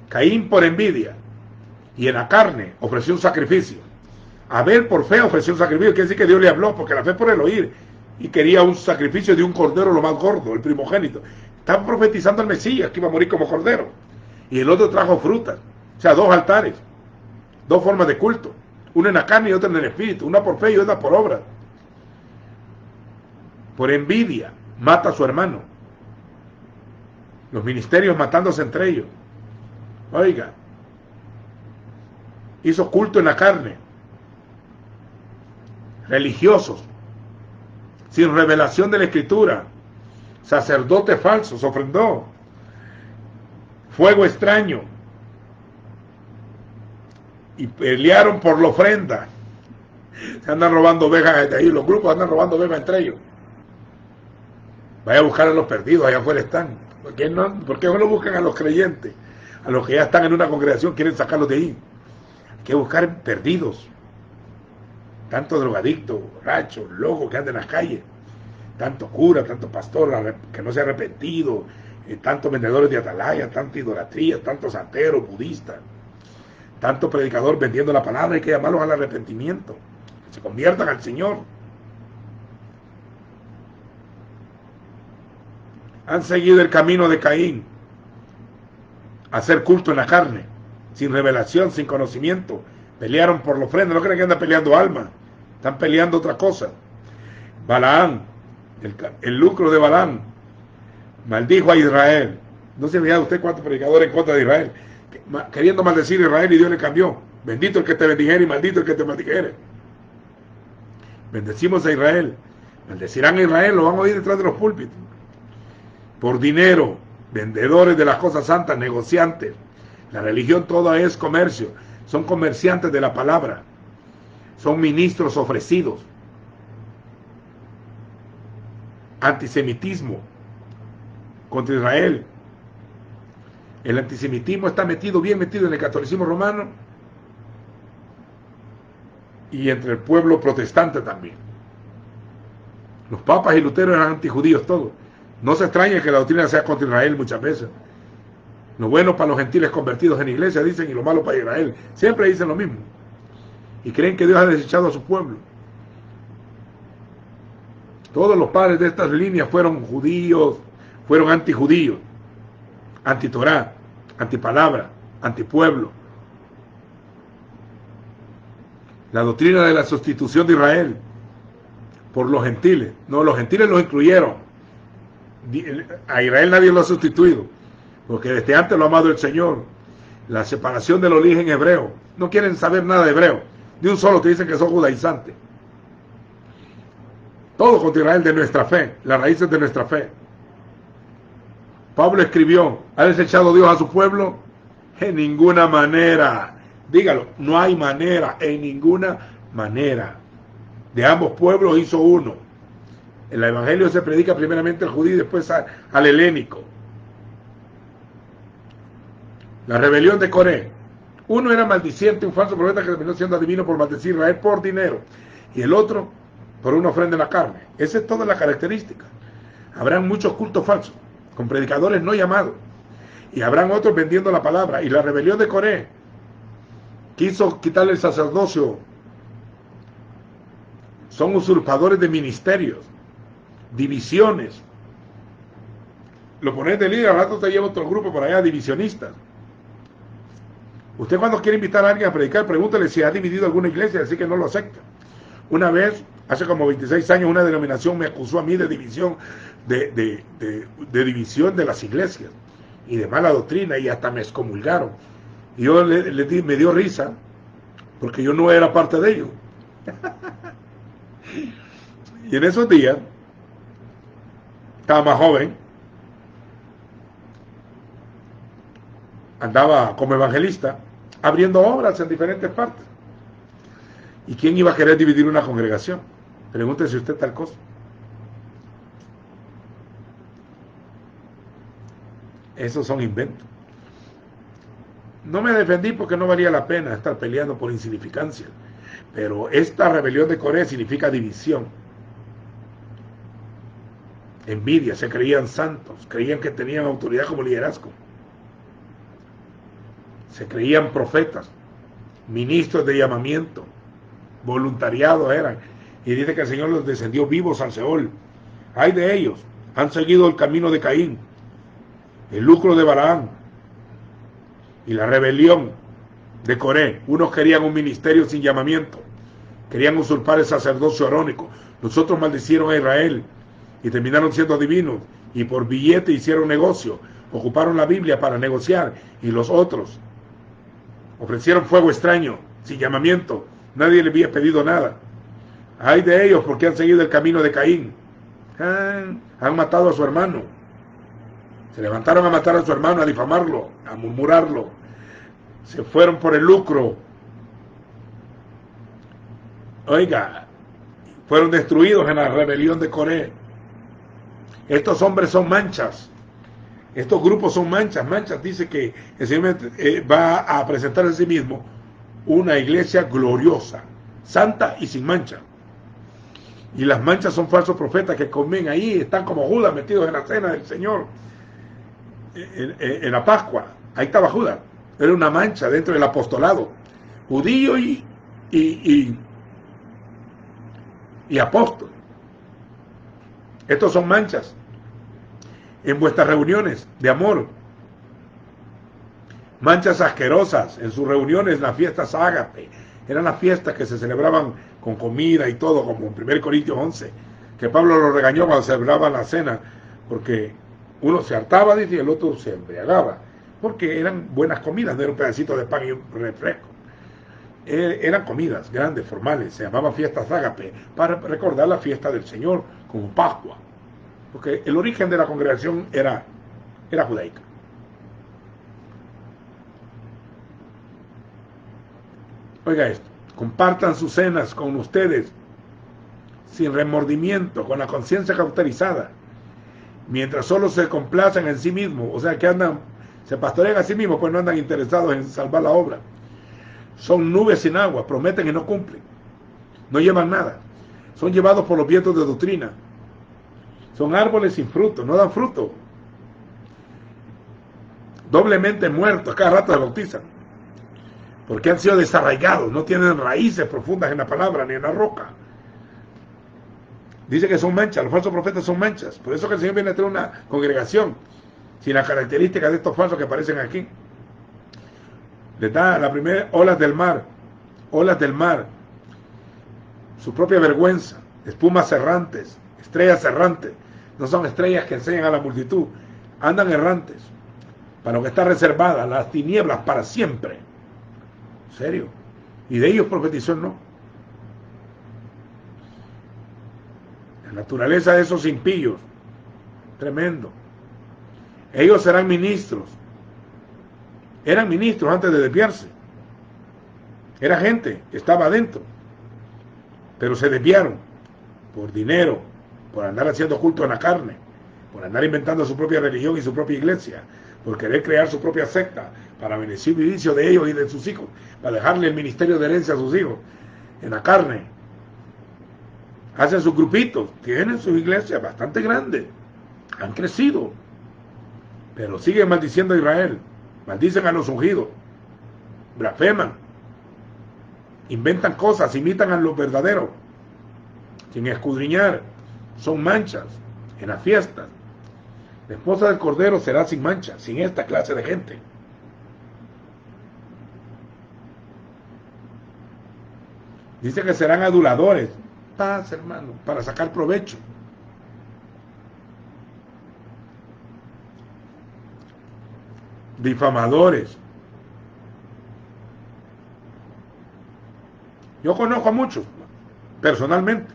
Caín por envidia y en la carne ofreció un sacrificio. Abel por fe ofreció un sacrificio. Quiere decir que Dios le habló, porque la fe por el oír, y quería un sacrificio de un cordero lo más gordo, el primogénito. Estaban profetizando al Mesías, que iba a morir como cordero. Y el otro trajo frutas, o sea, 2 altares, 2 formas de culto, una en la carne y otra en el espíritu, una por fe y otra por obra. Por envidia mata a su hermano, los ministerios matándose entre ellos. Oiga, hizo culto en la carne, religiosos, sin revelación de la Escritura, sacerdotes falsos, ofrendó, fuego extraño, y pelearon por la ofrenda. Se andan robando ovejas de ahí, los grupos andan robando ovejas entre ellos. Vaya a buscar a los perdidos, allá afuera están. ¿Por qué no lo buscan a los creyentes? A los que ya están en una congregación, quieren sacarlos de ahí. Hay que buscar perdidos. Tanto drogadictos, borrachos, locos que andan en las calles. Tanto cura, tanto pastor que no se ha arrepentido. Tantos vendedores de atalaya, tanta idolatría, tantos santeros, budistas. Tanto predicador vendiendo la palabra. Hay que llamarlos al arrepentimiento. Que se conviertan al Señor. Han seguido el camino de Caín, hacer culto en la carne, sin revelación, sin conocimiento. Pelearon por la ofrenda. No creen que andan peleando almas, están peleando otra cosa. Balaam, el lucro de Balaam, maldijo a Israel. No se veía usted cuántos predicadores en contra de Israel, queriendo maldecir a Israel, y Dios le cambió. Bendito el que te bendijere y maldito el que te maldijere. Bendecimos a Israel. Maldecirán a Israel, lo van a oír detrás de los púlpitos. Por dinero, vendedores de las cosas santas, negociantes. La religión toda es comercio. Son comerciantes de la palabra. Son ministros ofrecidos. Antisemitismo contra Israel. El antisemitismo está bien metido en el catolicismo romano y entre el pueblo protestante también. Los papas y Lutero eran antijudíos todos. No se extrañe que la doctrina sea contra Israel muchas veces. Lo bueno para los gentiles convertidos en iglesia, dicen, y lo malo para Israel. Siempre dicen lo mismo. Y creen que Dios ha desechado a su pueblo. Todos los padres de estas líneas fueron judíos, fueron antijudíos, antitorá, antipalabra, antipueblo. La doctrina de la sustitución de Israel por los gentiles. No, los gentiles los incluyeron. A Israel nadie lo ha sustituido, porque desde antes lo ha amado el Señor. La separación del origen hebreo. No quieren saber nada de hebreo. De un solo te dicen que son judaizantes. Todo contra Israel de nuestra fe, las raíces de nuestra fe. Pablo escribió, ¿ha desechado Dios a su pueblo? En ninguna manera. Dígalo, no hay manera, en ninguna manera. De ambos pueblos hizo uno. El evangelio se predica primeramente al judío y después al helénico. La rebelión de Coré. Uno era maldiciente, un falso profeta que terminó siendo adivino por maldecir a Israel por dinero. Y el otro por una ofrenda en la carne. Esa es toda la característica. Habrán muchos cultos falsos, con predicadores no llamados. Y habrán otros vendiendo la palabra. Y la rebelión de Coré quiso quitarle el sacerdocio. Son usurpadores de ministerios, divisiones. Lo pones de líder, al rato te lleva otro grupo por allá, divisionistas. Usted cuando quiere invitar a alguien a predicar, pregúntele si ha dividido alguna iglesia, así que no lo acepta. Una vez, hace como 26 años, una denominación me acusó a mí de división, de división de las iglesias y de mala doctrina, y hasta me excomulgaron. Y yo me dio risa, porque yo no era parte de ellos. Y en esos días, estaba más joven, andaba como evangelista, abriendo obras en diferentes partes. ¿Y quién iba a querer dividir una congregación? Pregúntese usted tal cosa. Esos son inventos. No me defendí porque no valía la pena estar peleando por insignificancia. Pero esta rebelión de Coré significa división. Envidia, se creían santos, creían que tenían autoridad como liderazgo. Se creían profetas, ministros de llamamiento, voluntariados eran. Y dice que el Señor los descendió vivos al Seol. Hay de ellos, han seguido el camino de Caín, el lucro de Balaam y la rebelión de Coré. Unos querían un ministerio sin llamamiento, querían usurpar el sacerdocio arónico. Los otros maldicieron a Israel y terminaron siendo divinos, y por billete hicieron negocio, ocuparon la Biblia para negociar. Y los otros ofrecieron fuego extraño, sin llamamiento, nadie le había pedido nada. Hay de ellos porque han seguido el camino de Caín. Han matado a su hermano, se levantaron a matar a su hermano, a difamarlo, a murmurarlo. Se fueron por el lucro. Oiga, fueron destruidos en la rebelión de Coré. Estos hombres son manchas. Estos grupos son manchas. Manchas dice que el Señor va a presentar en sí mismo una iglesia gloriosa, santa y sin mancha. Y las manchas son falsos profetas que comen ahí, están como Judas metidos en la cena del Señor, en la Pascua. Ahí estaba Judas. Era una mancha dentro del apostolado, judío y apóstol. Estos son manchas en vuestras reuniones de amor, manchas asquerosas en sus reuniones, las fiestas ágape. Eran las fiestas que se celebraban con comida y todo, como en 1 Corintios 11, que Pablo lo regañó cuando celebraban la cena, porque uno se hartaba, dice, y el otro se embriagaba, porque eran buenas comidas, no era un pedacito de pan y un refresco. Eran comidas grandes, formales, se llamaban fiestas ágape, para recordar la fiesta del Señor, como Pascua, porque el origen de la congregación era judaica. Oiga esto, compartan sus cenas con ustedes sin remordimiento, con la conciencia cauterizada, mientras solo se complacen en sí mismos, o sea que se pastorean a sí mismos, pues no andan interesados en salvar la obra. Son nubes sin agua, prometen y no cumplen, no llevan nada, son llevados por los vientos de doctrina, Son árboles sin fruto, no dan fruto. Doblemente muertos, cada rato se bautizan. Porque han sido desarraigados, no tienen raíces profundas en la palabra ni en la roca. Dice que son manchas, los falsos profetas son manchas. Por eso que el Señor viene a traer una congregación sin las características de estos falsos que aparecen aquí. Les da la primera olas del mar, su propia vergüenza, espumas errantes, estrellas errantes. No son estrellas que enseñan a la multitud, andan errantes, para lo que está reservada, las tinieblas para siempre. ¿En serio? Y de ellos profetizó el no. La naturaleza de esos impíos, tremendo. Ellos serán ministros. Eran ministros antes de desviarse. Era gente que estaba adentro. Pero se desviaron por dinero, por andar haciendo culto en la carne, por andar inventando su propia religión y su propia iglesia, por querer crear su propia secta para beneficio de ellos y de sus hijos, para dejarle el ministerio de herencia a sus hijos en la carne. Hacen sus grupitos, tienen sus iglesias bastante grandes, han crecido, pero siguen maldiciendo a Israel, maldicen a los ungidos, blasfeman, inventan cosas, imitan a los verdaderos, sin escudriñar, son manchas en las fiestas. La esposa del Cordero será sin mancha, sin esta clase de gente. Dice que serán aduladores, paz, hermano, para sacar provecho. Difamadores. Yo conozco a muchos, personalmente.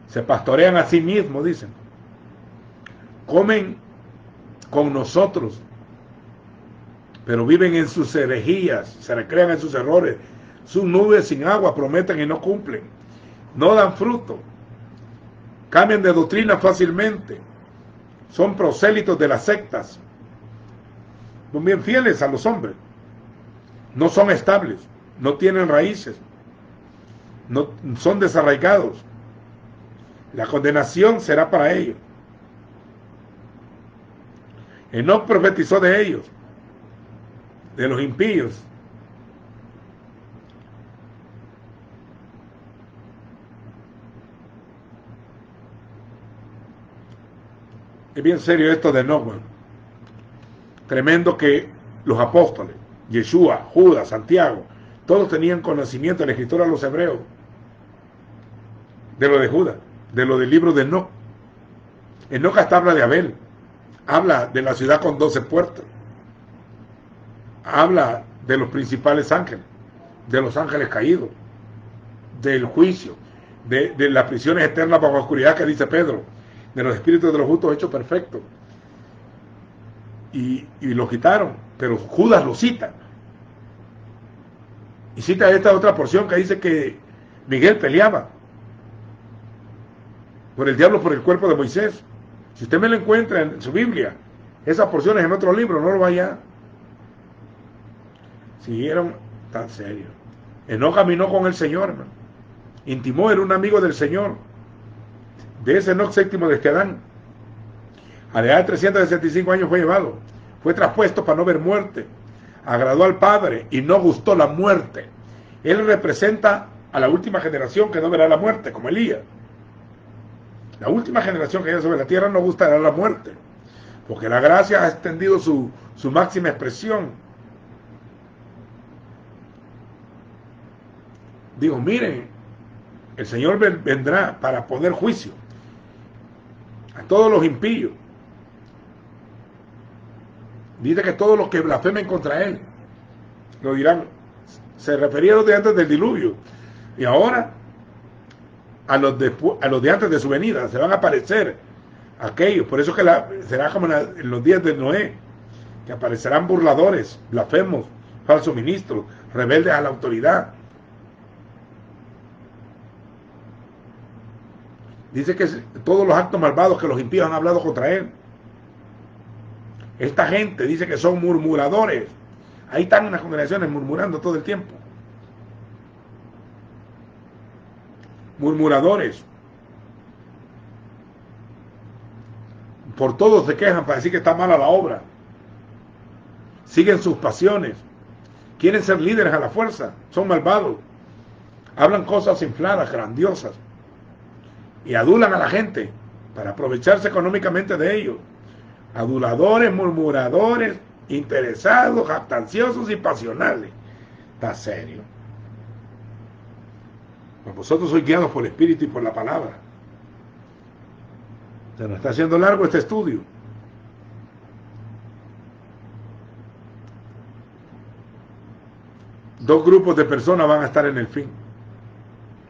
Se pastorean a sí mismos, dicen. Comen con nosotros, pero viven en sus herejías, se recrean en sus errores. Sus nubes sin agua prometen y no cumplen. No dan fruto. Cambian de doctrina fácilmente. Son prosélitos de las sectas. Son bien fieles a los hombres. No son estables. No tienen raíces. No, son desarraigados. La condenación será para ellos. Enoc profetizó de ellos, de los impíos. Es bien serio esto de Enoc. Tremendo que los apóstoles, Yeshua, Judas, Santiago, todos tenían conocimiento de la escritura de los hebreos, de lo de Judas, de lo del libro de Enoc. Enoc hasta habla de Abel, habla de la ciudad con 12 puertas, habla de los principales ángeles, de los ángeles caídos, del juicio, de las prisiones eternas bajo la oscuridad que dice Pedro, de los espíritus de los justos hechos perfectos. Y lo quitaron, pero Judas lo cita. Y cita esta otra porción que dice que Miguel peleaba por el diablo, por el cuerpo de Moisés. Si usted me lo encuentra en su Biblia, esas porciones en otro libro, no lo vaya. Siguieron tan serios. Enoc caminó con el Señor, hermano. Intimó, era un amigo del Señor. De ese Enoc séptimo desde Adán. A la edad de 365 años fue llevado. Fue traspuesto para no ver muerte. Agradó al Padre y no gustó la muerte. Él representa a la última generación que no verá la muerte, como Elías. La última generación que haya sobre la tierra no gustará la muerte, porque la gracia ha extendido su máxima expresión. Digo, miren, el Señor vendrá para poner juicio a todos los impíos. Dice que todos los que blasfemen contra Él lo dirán. Se refería a los de antes del diluvio, y ahora a los de antes de su venida se van a aparecer aquellos. Por eso que será como en los días de Noé, que aparecerán burladores, blasfemos, falsos ministros, rebeldes a la autoridad. Dice que todos los actos malvados que los impíos han hablado contra Él. Esta gente dice que son murmuradores. Ahí están unas congregaciones murmurando todo el tiempo. Murmuradores. por todo se quejan para decir que está mala la obra. Siguen sus pasiones. Quieren ser líderes a la fuerza. Son malvados. Hablan cosas infladas, grandiosas. Y adulan a la gente para aprovecharse económicamente de ellos. Aduladores, murmuradores, interesados, jactanciosos y pasionales. Está serio. Pues vosotros sois guiados por el Espíritu y por la palabra. Se nos está haciendo largo este estudio. Dos grupos de personas van a estar en el fin,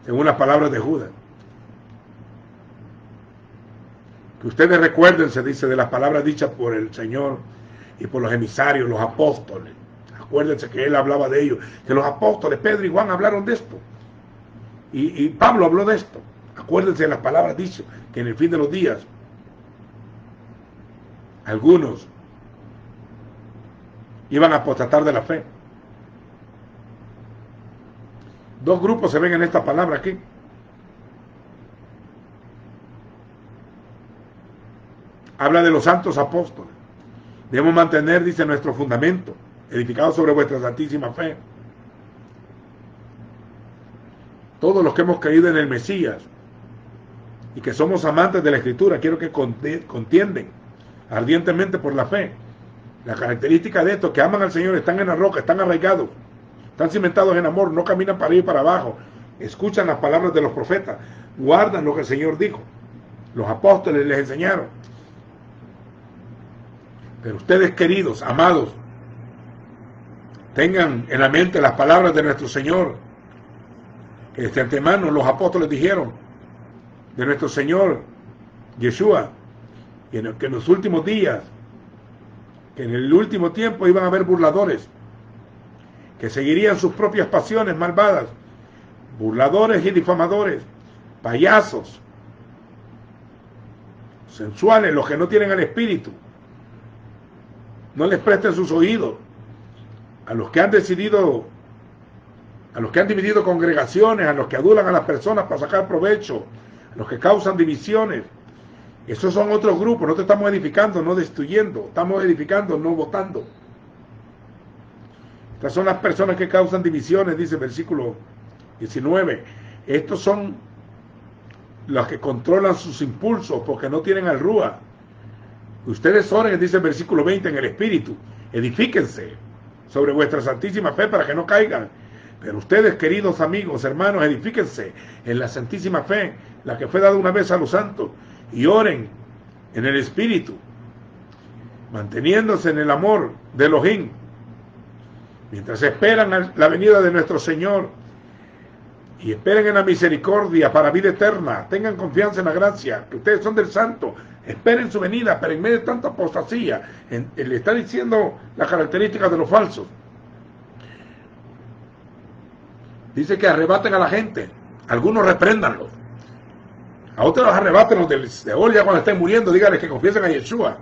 según las palabras de Judas. Que ustedes recuerden, se dice, de las palabras dichas por el Señor y por los emisarios, los apóstoles. Acuérdense que él hablaba de ellos, que los apóstoles, Pedro y Juan, hablaron de esto. Y Pablo habló de esto. Acuérdense de las palabras dichas, que en el fin de los días, algunos iban a apostatar de la fe. Dos grupos se ven en esta palabra aquí. Habla de los santos apóstoles. Debemos mantener, dice, nuestro fundamento, edificado sobre vuestra santísima fe. Todos los que hemos creído en el Mesías y que somos amantes de la Escritura, quiero que contienden ardientemente por la fe. La característica de estos que aman al Señor, están en la roca, están arraigados, están cimentados en amor, no caminan para ir para abajo, escuchan las palabras de los profetas, guardan lo que el Señor dijo. Los apóstoles les enseñaron. Pero ustedes, queridos, amados, tengan en la mente las palabras de nuestro Señor, que de antemano los apóstoles dijeron de nuestro Señor Yeshua, que en los últimos días, que en el último tiempo iban a haber burladores, que seguirían sus propias pasiones malvadas, burladores y difamadores, payasos, sensuales, los que no tienen el Espíritu. No les presten sus oídos a los que han decidido, a los que han dividido congregaciones, a los que adulan a las personas para sacar provecho, a los que causan divisiones. Esos son otros grupos. No te estamos edificando, no destruyendo, estamos edificando, no votando. Estas son las personas que causan divisiones, dice el versículo 19. Estos son los que controlan sus impulsos porque no tienen al Rúa. Ustedes oren, dice el versículo 20, en el Espíritu. Edifíquense sobre vuestra santísima fe para que no caigan. Pero ustedes, queridos amigos, hermanos, edifíquense en la santísima fe, la que fue dada una vez a los santos, y oren en el Espíritu, manteniéndose en el amor de Elohim, mientras esperan la venida de nuestro Señor, y esperen en la misericordia para vida eterna. Tengan confianza en la gracia, que ustedes son del santo. Esperen su venida, pero en medio de tanta apostasía, le está diciendo las características de los falsos. Dice que arrebaten a la gente, algunos repréndanlos, a otros los arrebaten los del Seol ya cuando estén muriendo, díganles que confiesen a Yeshua.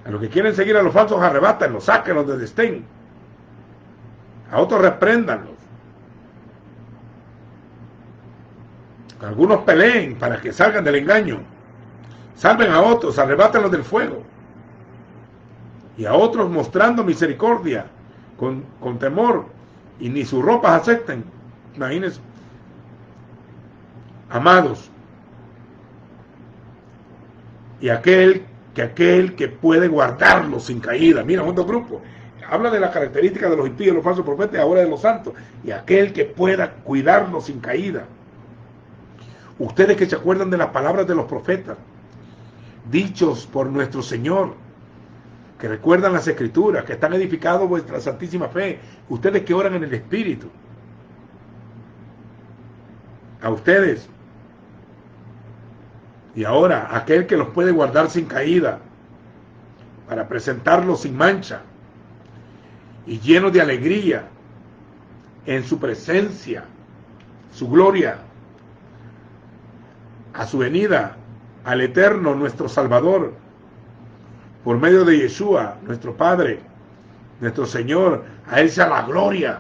A los que quieren seguir a los falsos, arrebátenlos, sáquenlos de donde estén. A otros repréndanlos. Algunos peleen para que salgan del engaño. Salven a otros, arrebátenlos del fuego. Y a otros mostrando misericordia, con temor, y ni sus ropas acepten. Imagínense. Amados. Y aquel que puede guardarlos sin caída. Mira, otro grupo. Habla de las características de los impíos, los falsos profetas, ahora de los santos. Y aquel que pueda cuidarnos sin caída. Ustedes que se acuerdan de las palabras de los profetas, dichos por nuestro Señor, que recuerdan las Escrituras, que están edificados vuestra santísima fe, ustedes que oran en el Espíritu. A ustedes. Y ahora, aquel que los puede guardar sin caída, para presentarlos sin mancha, y llenos de alegría, en su presencia, su gloria, a su venida, al Eterno, nuestro Salvador, por medio de Yeshua, nuestro Padre, nuestro Señor. A Él sea la gloria,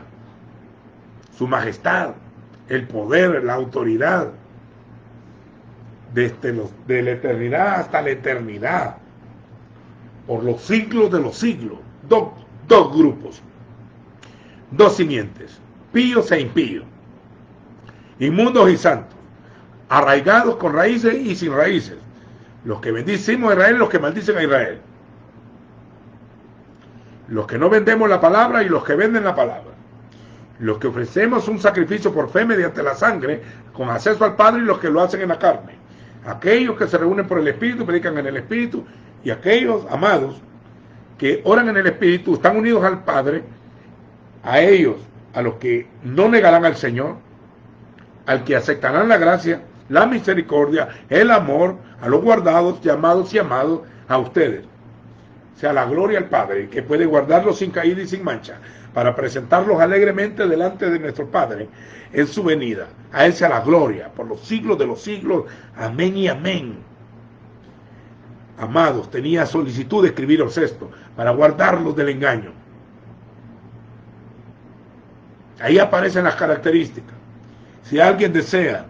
su majestad, el poder, la autoridad, de la eternidad hasta la eternidad, por los siglos de los siglos. Dos grupos, dos simientes, píos e impíos, inmundos y santos, arraigados con raíces y sin raíces, los que bendicimos a Israel, los que maldicen a Israel, los que no vendemos la palabra y los que venden la palabra, los que ofrecemos un sacrificio por fe mediante la sangre, con acceso al Padre, y los que lo hacen en la carne, aquellos que se reúnen por el Espíritu, predican en el Espíritu, y aquellos, amados, que oran en el Espíritu, están unidos al Padre. A ellos, a los que no negarán al Señor, al que aceptarán la gracia, la misericordia, el amor, a los guardados, llamados y amados, a ustedes. Sea la gloria al Padre, que puede guardarlos sin caída y sin mancha, para presentarlos alegremente delante de nuestro Padre en su venida. A Él sea la gloria por los siglos de los siglos. Amén y amén. Amados, tenía solicitud de escribiros esto, para guardarlos del engaño. Ahí aparecen las características. Si alguien desea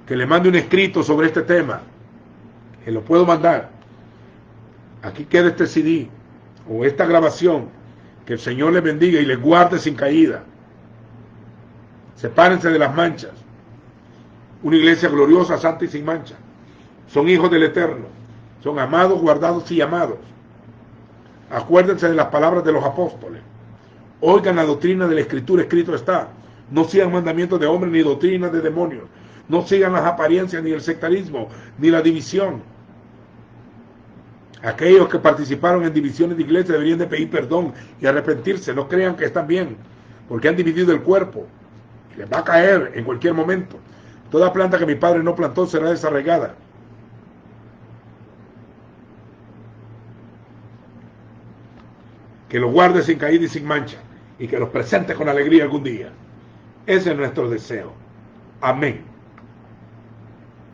que le mande un escrito sobre este tema, que lo puedo mandar. Aquí queda este CD o esta grabación. Que el Señor les bendiga y les guarde sin caída. Sepárense de las manchas. Una iglesia gloriosa, santa y sin mancha. Son hijos del Eterno. Son amados, guardados y amados. Acuérdense de las palabras de los apóstoles. Oigan la doctrina de la Escritura, escrito está. No sigan mandamientos de hombres ni doctrinas de demonios. No sigan las apariencias ni el sectarismo ni la división. Aquellos que participaron en divisiones de iglesia deberían de pedir perdón y arrepentirse. No crean que están bien, porque han dividido el cuerpo. Y les va a caer en cualquier momento. Toda planta que mi padre no plantó será desarraigada. Que los guarde sin caída y sin mancha, y que los presente con alegría algún día. Ese es nuestro deseo. Amén.